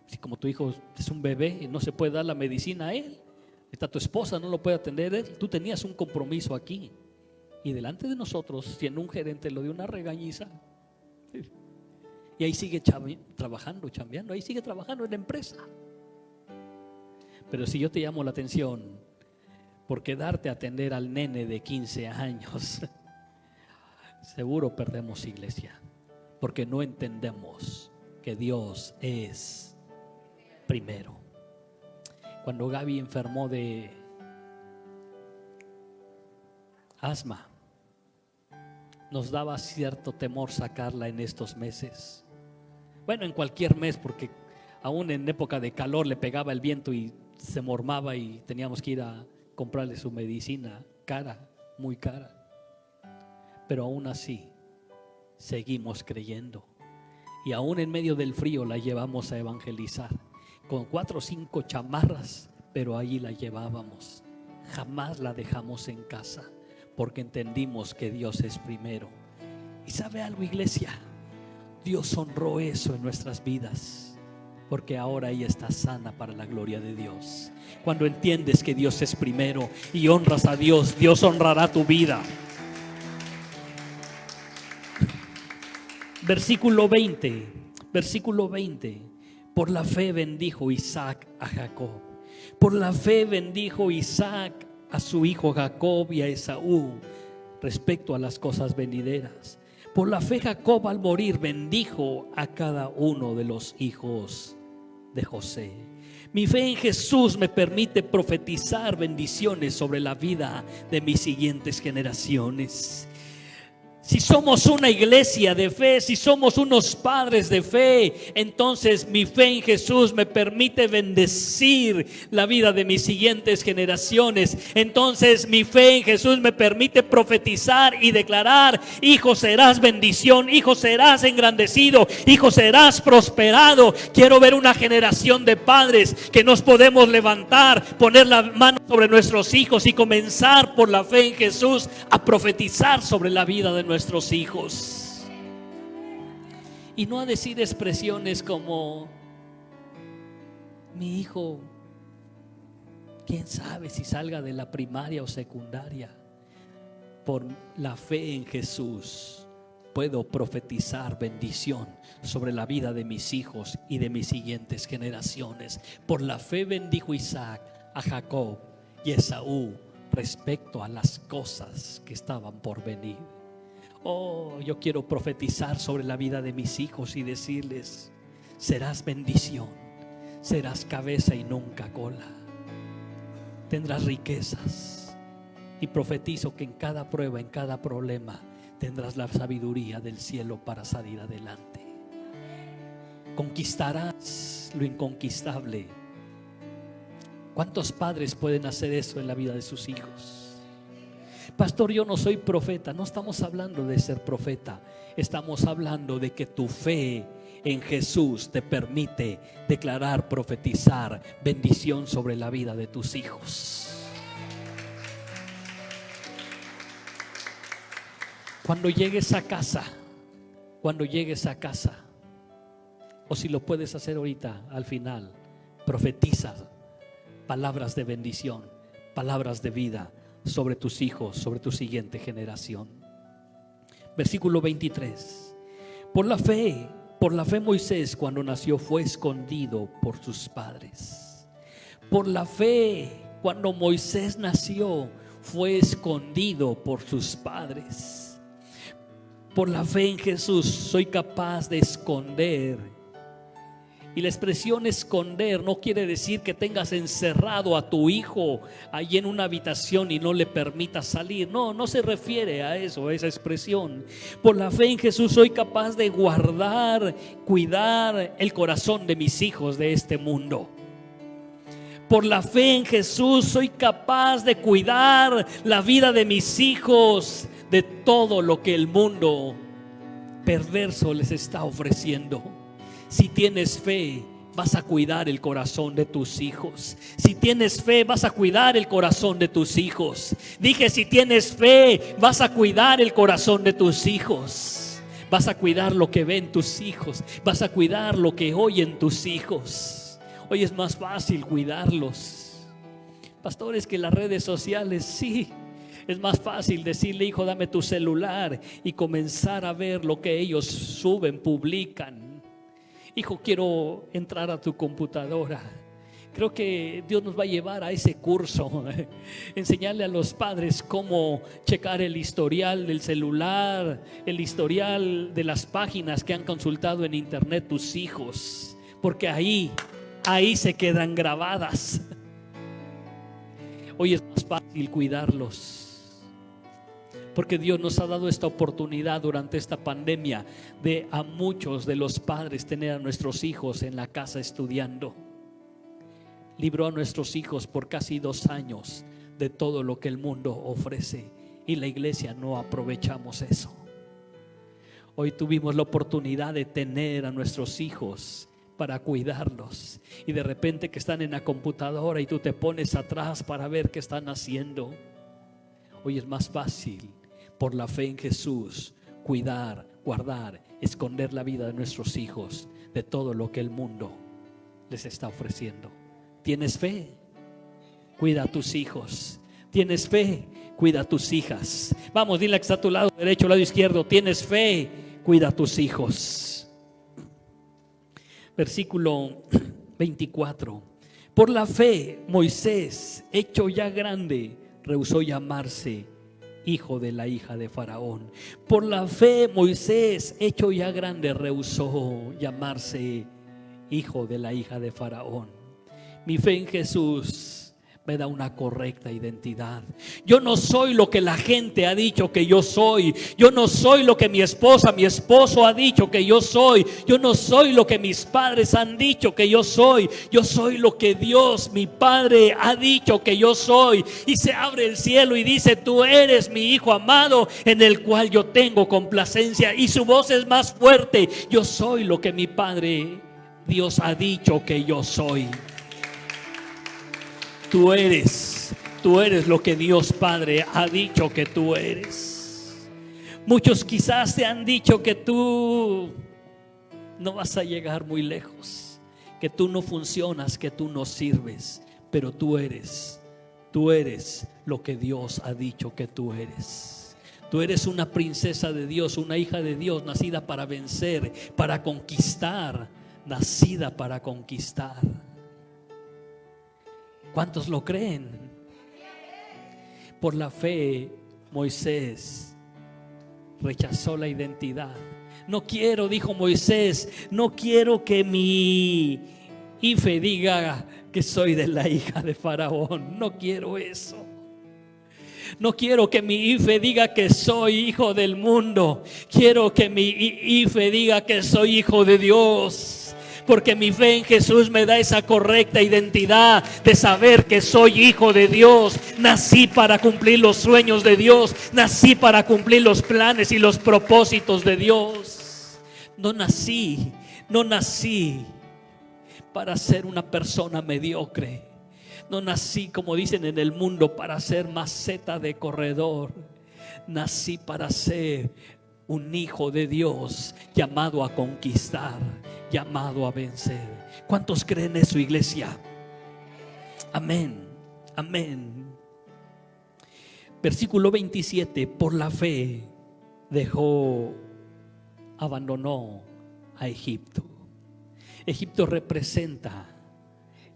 Si como tu hijo es un bebé y no se puede dar la medicina a él, está tu esposa, no lo puede atender él. Tú tenías un compromiso aquí, y delante de nosotros, siendo un gerente, lo dio una regañiza. Y ahí sigue chambeando, ahí sigue trabajando en la empresa. Pero si yo te llamo la atención por quedarte a atender al nene de 15 años, seguro perdemos iglesia, porque no entendemos que Dios es primero. Cuando Gaby enfermó de asma, nos daba cierto temor sacarla en estos meses. Bueno, en cualquier mes, porque aún en época de calor le pegaba el viento y se mormaba y teníamos que ir a comprarle su medicina cara, muy cara. Pero aún así seguimos creyendo, y aún en medio del frío la llevamos a evangelizar con 4 o 5 chamarras, pero allí la llevábamos. Jamás la dejamos en casa, porque entendimos que Dios es primero. Y ¿sabe algo, iglesia? Dios honró eso en nuestras vidas, porque ahora ella está sana para la gloria de Dios. Cuando entiendes que Dios es primero y honras a Dios, Dios honrará tu vida. Versículo 20. Por la fe bendijo Isaac a Jacob. Por la fe bendijo Isaac a su hijo Jacob y a Esaú respecto a las cosas venideras. Por la fe Jacob al morir bendijo a cada uno de los hijos de José. Mi fe en Jesús me permite profetizar bendiciones sobre la vida de mis siguientes generaciones. Si somos una iglesia de fe, si somos unos padres de fe, entonces mi fe en Jesús me permite bendecir la vida de mis siguientes generaciones. Entonces mi fe en Jesús me permite profetizar y declarar: hijo, serás bendición, hijo, serás engrandecido, hijo, serás prosperado. Quiero ver una generación de padres que nos podemos levantar, poner la mano sobre nuestros hijos y comenzar por la fe en Jesús a profetizar sobre la vida de nuestros hijos, y no a decir expresiones como: mi hijo, quién sabe si salga de la primaria o secundaria. Por la fe en Jesús puedo profetizar bendición sobre la vida de mis hijos y de mis siguientes generaciones. Por la fe bendijo Isaac a Jacob y Esaú respecto a las cosas que estaban por venir. Oh, yo quiero profetizar sobre la vida de mis hijos y decirles: serás bendición, serás cabeza y nunca cola, tendrás riquezas. Y profetizo que en cada prueba, en cada problema, tendrás la sabiduría del cielo para salir adelante. Conquistarás lo inconquistable. ¿Cuántos padres pueden hacer eso en la vida de sus hijos? Pastor, yo no soy profeta. No estamos hablando de ser profeta. Estamos hablando de que tu fe en Jesús te permite declarar, profetizar bendición sobre la vida de tus hijos. Cuando llegues a casa, o si lo puedes hacer ahorita, al final, profetiza palabras de bendición, palabras de vida sobre tus hijos, sobre tu siguiente generación. Versículo 23. Por la fe Moisés, cuando nació, fue escondido por sus padres. Por la fe, cuando Moisés nació, fue escondido por sus padres. Por la fe en Jesús soy capaz de esconder. Y la expresión esconder no quiere decir que tengas encerrado a tu hijo allí en una habitación y no le permitas salir. No se refiere a eso, a esa expresión. Por la fe en Jesús soy capaz de guardar, cuidar el corazón de mis hijos de este mundo. Por la fe en Jesús soy capaz de cuidar la vida de mis hijos de todo lo que el mundo perverso les está ofreciendo. Si tienes fe, vas a cuidar el corazón de tus hijos. Si tienes fe, vas a cuidar el corazón de tus hijos. Dije, si tienes fe, vas a cuidar el corazón de tus hijos. Vas a cuidar lo que ven tus hijos. Vas a cuidar lo que oyen tus hijos. Hoy es más fácil cuidarlos. Pastores, que las redes sociales, sí. Es más fácil decirle: hijo, dame tu celular, y comenzar a ver lo que ellos suben, publican. Hijo, quiero entrar a tu computadora. Creo que Dios nos va a llevar a ese curso, enseñarle a los padres cómo checar el historial del celular, el historial de las páginas que han consultado en internet tus hijos, porque ahí se quedan grabadas. Hoy es más fácil cuidarlos, porque Dios nos ha dado esta oportunidad durante esta pandemia de a muchos de los padres tener a nuestros hijos en la casa estudiando. Libró a nuestros hijos por casi 2 años de todo lo que el mundo ofrece, y la iglesia no aprovechamos eso. Hoy tuvimos la oportunidad de tener a nuestros hijos para cuidarlos, y de repente que están en la computadora y tú te pones atrás para ver qué están haciendo. Hoy es más fácil, por la fe en Jesús, cuidar, guardar, esconder la vida de nuestros hijos de todo lo que el mundo les está ofreciendo. ¿Tienes fe? Cuida a tus hijos. ¿Tienes fe? Cuida a tus hijas. Vamos, dile que está a tu lado derecho, lado izquierdo: ¿tienes fe? Cuida a tus hijos. Versículo 24. Por la fe Moisés, hecho ya grande, rehusó llamarse hijo de la hija de Faraón. Por la fe Moisés, hecho ya grande, rehusó llamarse hijo de la hija de Faraón. Mi fe en Jesús me da una correcta identidad. Yo no soy lo que la gente ha dicho que yo soy. Yo no soy lo que mi esposa, mi esposo ha dicho que yo soy. Yo no soy lo que mis padres han dicho que yo soy. Yo soy lo que Dios, mi Padre, ha dicho que yo soy. Y se abre el cielo y dice: tú eres mi hijo amado, en el cual yo tengo complacencia. Y su voz es más fuerte: yo soy lo que mi Padre Dios ha dicho que yo soy. Tú eres lo que Dios Padre ha dicho que tú eres. Muchos quizás te han dicho que tú no vas a llegar muy lejos, que tú no funcionas, que tú no sirves, pero tú eres lo que Dios ha dicho que tú eres. Tú eres una princesa de Dios, una hija de Dios, nacida para vencer, para conquistar, nacida para conquistar. ¿Cuántos lo creen? Por la fe, Moisés rechazó la identidad. No quiero, dijo Moisés, no quiero que mi Ife diga que soy de la hija de Faraón. No quiero eso. No quiero que mi Ife diga que soy hijo del mundo. Quiero que mi Ife diga que soy hijo de Dios. Porque mi fe en Jesús me da esa correcta identidad de saber que soy hijo de Dios. Nací para cumplir los sueños de Dios. Nací para cumplir los planes y los propósitos de Dios. No nací para ser una persona mediocre. No nací, como dicen en el mundo, para ser maceta de corredor. Nací para ser un hijo de Dios, llamado a conquistar, llamado a vencer. ¿Cuántos creen eso, iglesia? Amén, amén. Versículo 27. Por la fe abandonó a Egipto. Egipto representa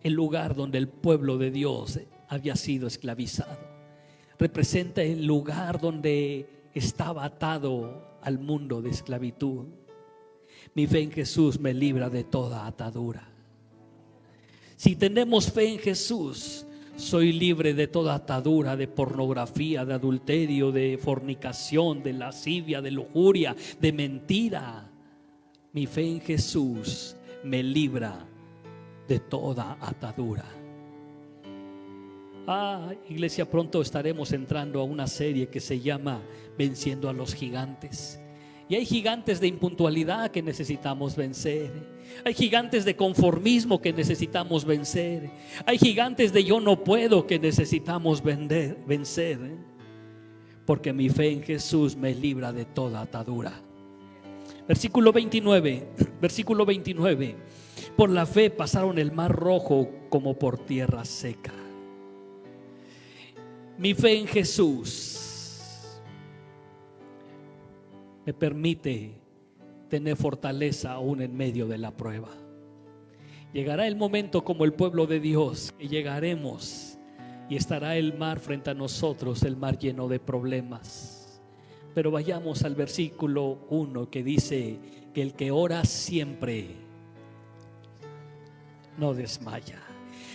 el lugar donde el pueblo de Dios había sido esclavizado. Representa el lugar donde estaba atado al mundo de esclavitud. Mi fe en Jesús me libra de toda atadura. Si tenemos fe en Jesús, soy libre de toda atadura, de pornografía, de adulterio, de fornicación, de lascivia, de lujuria, de mentira. Mi fe en Jesús me libra de toda atadura. Iglesia, pronto estaremos entrando a una serie que se llama Venciendo a los Gigantes. Y hay gigantes de impuntualidad que necesitamos vencer. Hay gigantes de conformismo que necesitamos vencer. Hay gigantes de yo no puedo que necesitamos vencer. Porque mi fe en Jesús me libra de toda atadura. Versículo 29. Por la fe pasaron el mar rojo como por tierra seca. Mi fe en Jesús me permite tener fortaleza aún en medio de la prueba. Llegará el momento, como el pueblo de Dios, que llegaremos y estará el mar frente a nosotros, el mar lleno de problemas. Pero vayamos al versículo 1 que dice que el que ora siempre no desmaya.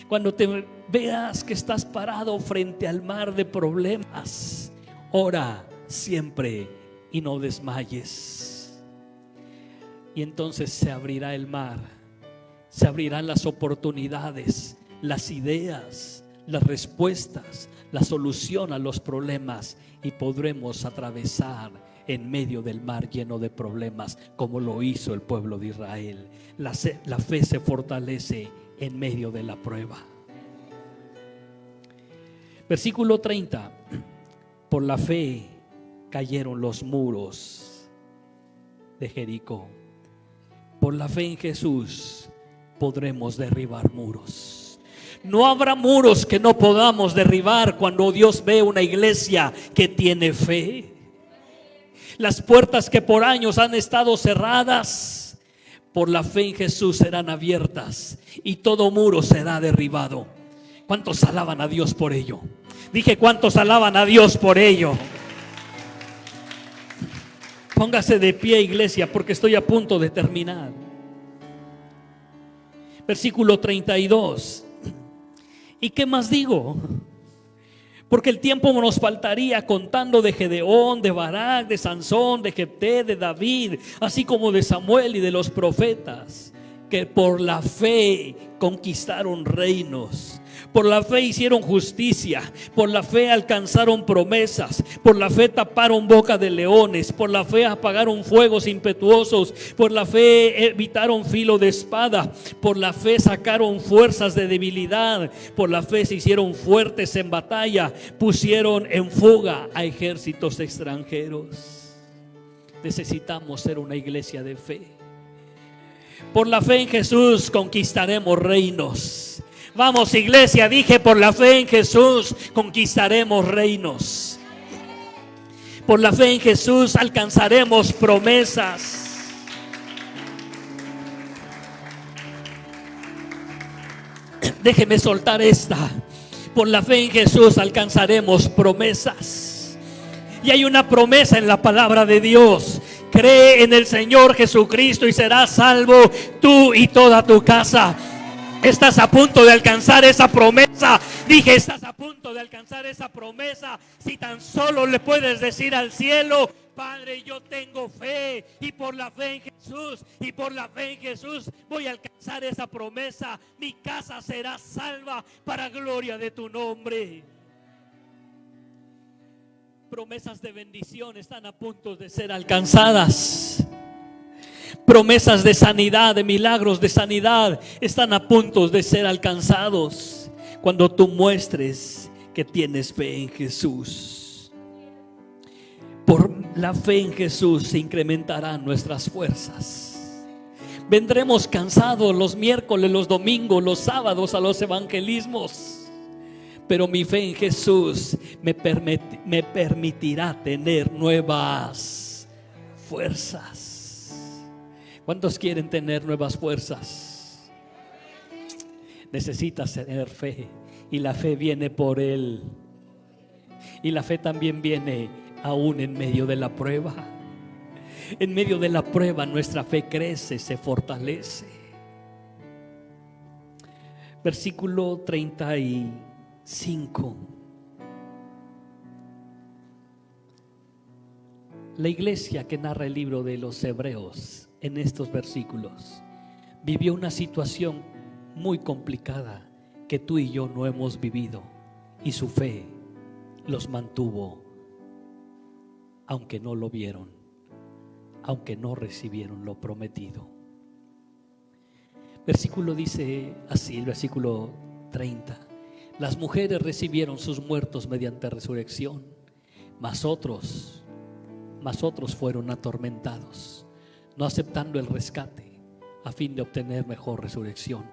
Cuando te veas que estás parado frente al mar de problemas, ora siempre y no desmayes. Y entonces se abrirá el mar, se abrirán las oportunidades, las ideas, las respuestas, la solución a los problemas, y podremos atravesar en medio del mar lleno de problemas, como lo hizo el pueblo de Israel. La fe se fortalece en medio de la prueba. Versículo 30. Por la fe cayeron los muros de Jericó. Por la fe en Jesús podremos derribar muros. No habrá muros que no podamos derribar cuando Dios ve una iglesia que tiene fe. Las puertas que por años han estado cerradas, por la fe en Jesús serán abiertas y todo muro será derribado. ¿Cuántos alaban a Dios por ello? Dije, ¿cuántos alaban a Dios por ello? Póngase de pie, iglesia, porque estoy a punto de terminar. Versículo 32. ¿Y qué más digo? Porque el tiempo nos faltaría contando de Gedeón, de Barak, de Sansón, de Jefté, de David, así como de Samuel y de los profetas, que por la fe conquistaron reinos, por la fe hicieron justicia, por la fe alcanzaron promesas, por la fe taparon boca de leones, por la fe apagaron fuegos impetuosos, por la fe evitaron filo de espada, por la fe sacaron fuerzas de debilidad, por la fe se hicieron fuertes en batalla, pusieron en fuga a ejércitos extranjeros. Necesitamos ser una iglesia de fe. Por la fe en Jesús conquistaremos reinos. Vamos, iglesia, dije, por la fe en Jesús conquistaremos reinos. Por la fe en Jesús alcanzaremos promesas. Déjeme soltar esta. Por la fe en Jesús alcanzaremos promesas. Y hay una promesa en la palabra de Dios: cree en el Señor Jesucristo y serás salvo tú y toda tu casa. Estás a punto de alcanzar esa promesa. Dije, estás a punto de alcanzar esa promesa. Si tan solo le puedes decir al cielo: Padre, yo tengo fe, y por la fe en Jesús, y por la fe en Jesús voy a alcanzar esa promesa. Mi casa será salva para gloria de tu nombre. Promesas de bendición están a punto de ser alcanzadas. Promesas de sanidad, de milagros de sanidad están a punto de ser alcanzados cuando tú muestres que tienes fe en Jesús. Por la fe en Jesús se incrementarán nuestras fuerzas. Vendremos cansados los miércoles, los domingos, los sábados a los evangelismos, pero mi fe en Jesús me permitirá tener nuevas fuerzas. ¿Cuántos quieren tener nuevas fuerzas? Necesitas tener fe, y la fe viene por Él. Y la fe también viene aún en medio de la prueba. En medio de la prueba nuestra fe crece, se fortalece. Versículo 35. La iglesia que narra el libro de los Hebreos en estos versículos vivió una situación muy complicada que tú y yo no hemos vivido, y su fe los mantuvo, aunque no lo vieron, aunque no recibieron lo prometido. Versículo dice así, el versículo 30: las mujeres recibieron sus muertos mediante resurrección, mas otros fueron atormentados, no aceptando el rescate a fin de obtener mejor resurrección.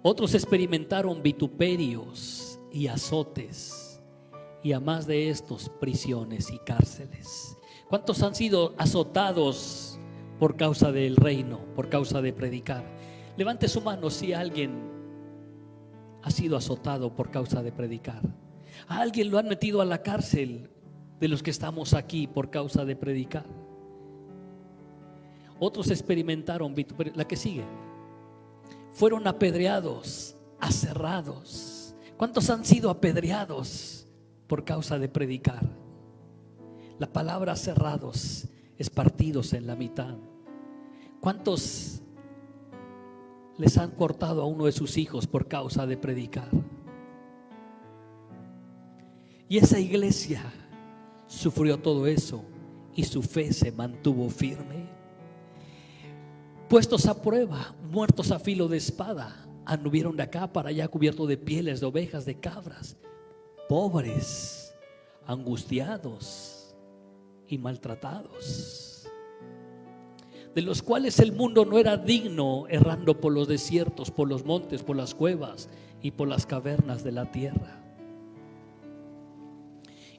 Otros experimentaron vituperios y azotes, y a más de estos, prisiones y cárceles. ¿Cuántos han sido azotados por causa del reino, por causa de predicar? Levante su mano si alguien ha sido azotado por causa de predicar. A alguien lo han metido a la cárcel de los que estamos aquí por causa de predicar. Otros experimentaron vituperios. La que sigue: fueron apedreados, aserrados. ¿Cuántos han sido apedreados por causa de predicar? La palabra aserrados es partidos en la mitad. ¿Cuántos les han cortado a uno de sus hijos por causa de predicar? Y esa iglesia sufrió todo eso, y su fe se mantuvo firme. Puestos a prueba, muertos a filo de espada, anduvieron de acá para allá cubiertos de pieles de ovejas, de cabras, pobres, angustiados y maltratados, de los cuales el mundo no era digno, errando por los desiertos, por los montes, por las cuevas y por las cavernas de la tierra.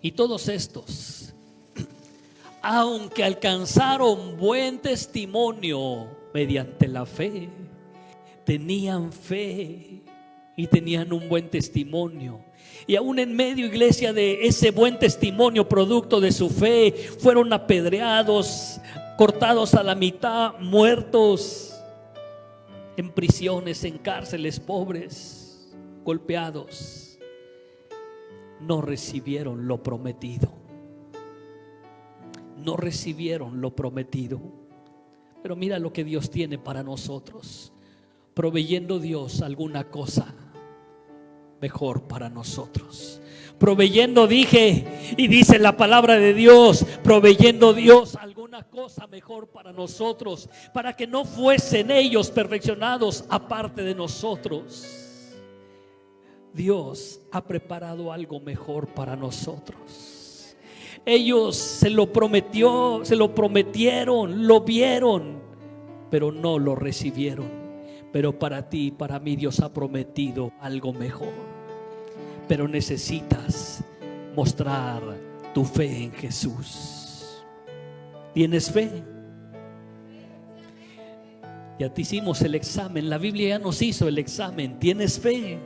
Y todos estos, aunque alcanzaron buen testimonio mediante la fe, tenían fe y tenían un buen testimonio. Y aún en medio, iglesia, de ese buen testimonio, producto de su fe, fueron apedreados, cortados a la mitad, muertos. en prisiones, en cárceles, pobres, golpeados, no recibieron lo prometido. No recibieron lo prometido. Pero mira lo que Dios tiene para nosotros, proveyendo Dios alguna cosa mejor para nosotros. Proveyendo, dije, y dice la palabra de Dios, proveyendo Dios alguna cosa mejor para nosotros, para que no fuesen ellos perfeccionados aparte de nosotros. Dios ha preparado algo mejor para nosotros. Ellos se lo prometieron, lo vieron, pero no lo recibieron. Pero para ti y para mí Dios ha prometido algo mejor. Pero necesitas mostrar tu fe en Jesús. ¿Tienes fe? Ya te hicimos el examen. La Biblia ya nos hizo el examen. ¿Tienes fe?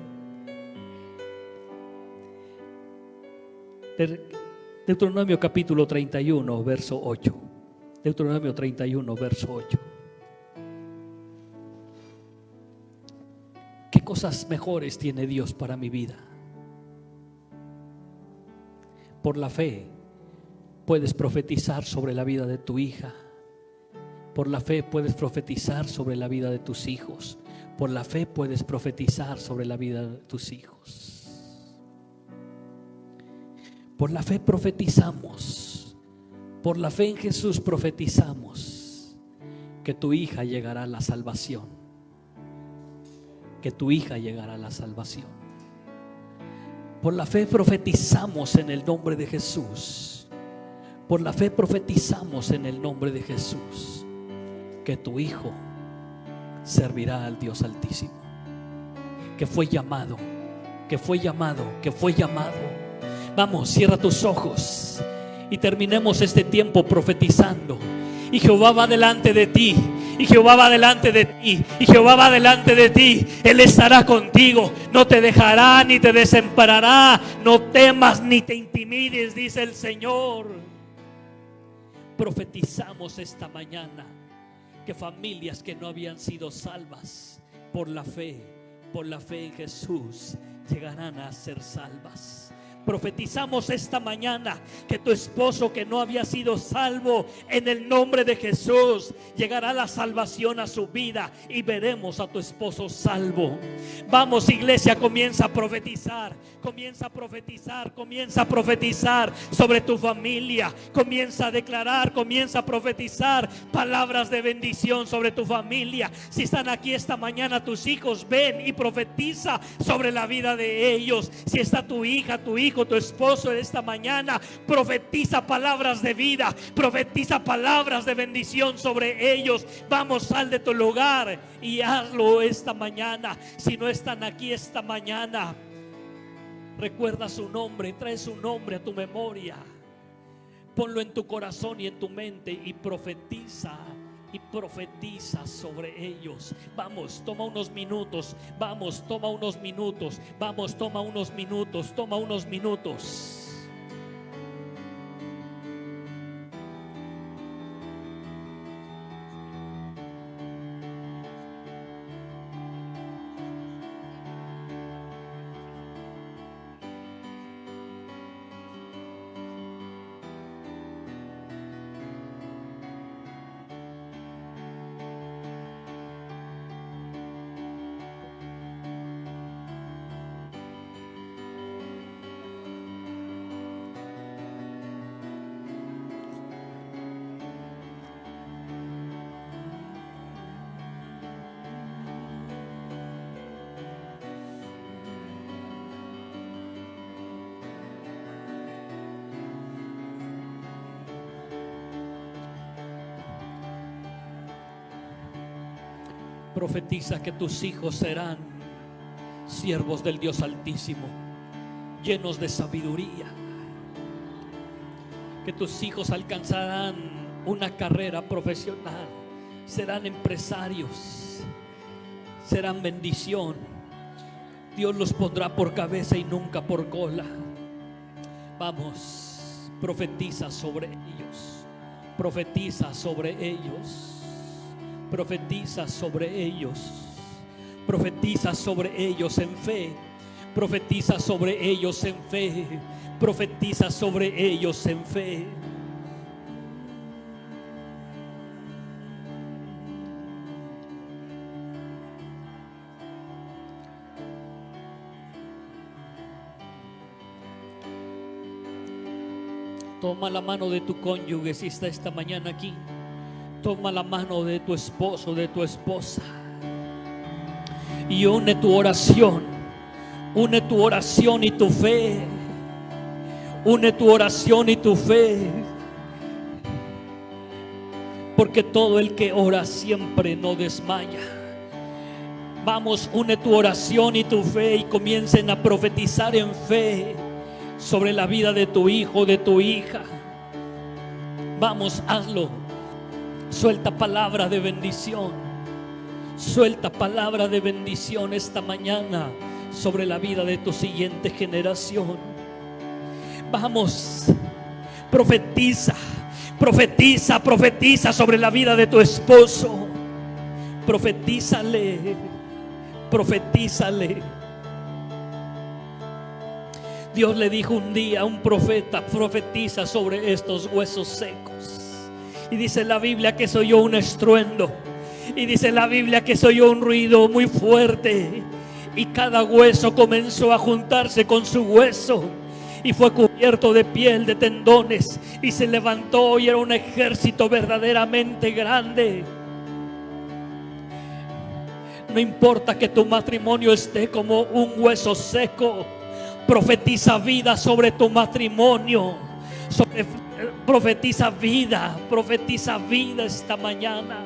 Deuteronomio capítulo 31, verso 8. Deuteronomio 31, verso 8. ¿Qué cosas mejores tiene Dios para mi vida? Por la fe puedes profetizar sobre la vida de tu hija. Por la fe puedes profetizar sobre la vida de tus hijos. Por la fe puedes profetizar sobre la vida de tus hijos. Por la fe profetizamos. Por la fe en Jesús profetizamos que tu hija llegará a la salvación. Que tu hija llegará a la salvación. Por la fe profetizamos en el nombre de Jesús. Por la fe profetizamos en el nombre de Jesús que tu hijo servirá al Dios Altísimo, que fue llamado, que fue llamado, que fue llamado. Vamos, cierra tus ojos y terminemos este tiempo profetizando. Y Jehová va delante de ti. Y Jehová va delante de ti. Y Jehová va delante de ti. Él estará contigo. No te dejará ni te desamparará. No temas ni te intimides, dice el Señor. Profetizamos esta mañana que familias que no habían sido salvas por la fe en Jesús, llegarán a ser salvas. Profetizamos esta mañana que tu esposo que no había sido salvo, en el nombre de Jesús llegará la salvación a su vida y veremos a tu esposo salvo. Vamos, iglesia, comienza a profetizar. Comienza a profetizar, comienza a profetizar sobre tu familia. Comienza a declarar, comienza a profetizar palabras de bendición sobre tu familia. Si están aquí esta mañana tus hijos, ven y profetiza sobre la vida de ellos. Si está tu hija, tu hijo, tu esposo en esta mañana, profetiza palabras de vida, profetiza palabras de bendición sobre ellos. Vamos, sal de tu lugar y hazlo esta mañana. Si no están aquí esta mañana, recuerda su nombre, trae su nombre a tu memoria, ponlo en tu corazón y en tu mente y profetiza sobre ellos. Vamos, toma unos minutos. Vamos, toma unos minutos. Vamos, toma unos minutos. Toma unos minutos. Profetiza que tus hijos serán siervos del Dios Altísimo, llenos de sabiduría. Que tus hijos alcanzarán una carrera profesional, serán empresarios, serán bendición. Dios los pondrá por cabeza y nunca por cola. Vamos, profetiza sobre ellos, profetiza sobre ellos. Profetiza sobre ellos. Profetiza sobre ellos en fe. Profetiza sobre ellos en fe. Profetiza sobre ellos en fe. Toma la mano de tu cónyuge si está esta mañana aquí. Toma la mano de tu esposo, de tu esposa, y une tu oración. Une tu oración y tu fe. Une tu oración y tu fe. Porque todo el que ora siempre no desmaya. Vamos, une tu oración y tu fe y comiencen a profetizar en fe sobre la vida de tu hijo, de tu hija. Vamos, hazlo. Suelta palabra de bendición. Suelta palabra de bendición esta mañana sobre la vida de tu siguiente generación. Vamos, profetiza, profetiza, profetiza sobre la vida de tu esposo. Profetízale, profetízale. Dios le dijo un día a un profeta: profetiza sobre estos huesos secos. Y dice la Biblia que se oyó un estruendo. Y dice la Biblia que se oyó un ruido muy fuerte. Y cada hueso comenzó a juntarse con su hueso. Y fue cubierto de piel, de tendones. Y se levantó y era un ejército verdaderamente grande. No importa que tu matrimonio esté como un hueso seco. Profetiza vida sobre tu matrimonio. Profetiza vida esta mañana.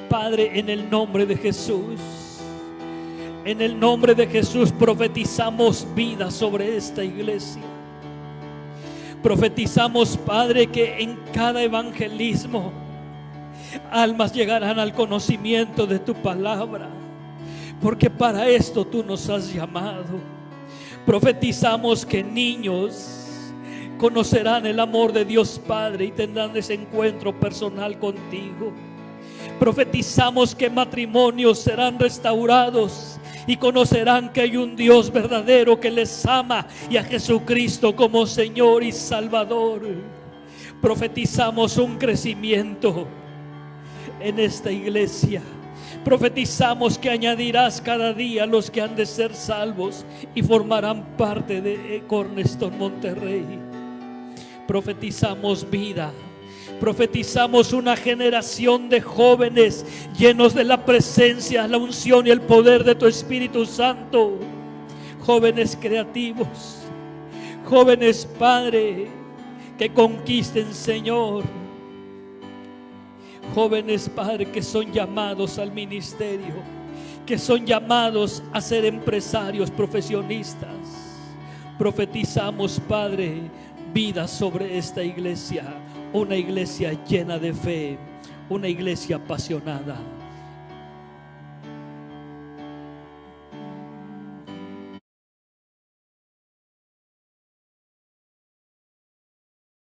Padre, en el nombre de Jesús, en el nombre de Jesús profetizamos vida sobre esta iglesia. Profetizamos, Padre, que en cada evangelismo almas llegarán al conocimiento de tu palabra, porque para esto tú nos has llamado. Profetizamos que niños conocerán el amor de Dios Padre y tendrán ese encuentro personal contigo. Profetizamos que matrimonios serán restaurados y conocerán que hay un Dios verdadero que les ama y a Jesucristo como Señor y Salvador. Profetizamos un crecimiento en esta iglesia. Profetizamos que añadirás cada día los que han de ser salvos y formarán parte de Cornerstone Monterrey. Profetizamos vida. Profetizamos una generación de jóvenes llenos de la presencia, la unción y el poder de tu Espíritu Santo. Jóvenes creativos, jóvenes, Padre, que conquisten, Señor. Jóvenes, Padre, que son llamados al ministerio, que son llamados a ser empresarios, profesionistas. Profetizamos, Padre, vida sobre esta iglesia, una iglesia llena de fe, una iglesia apasionada.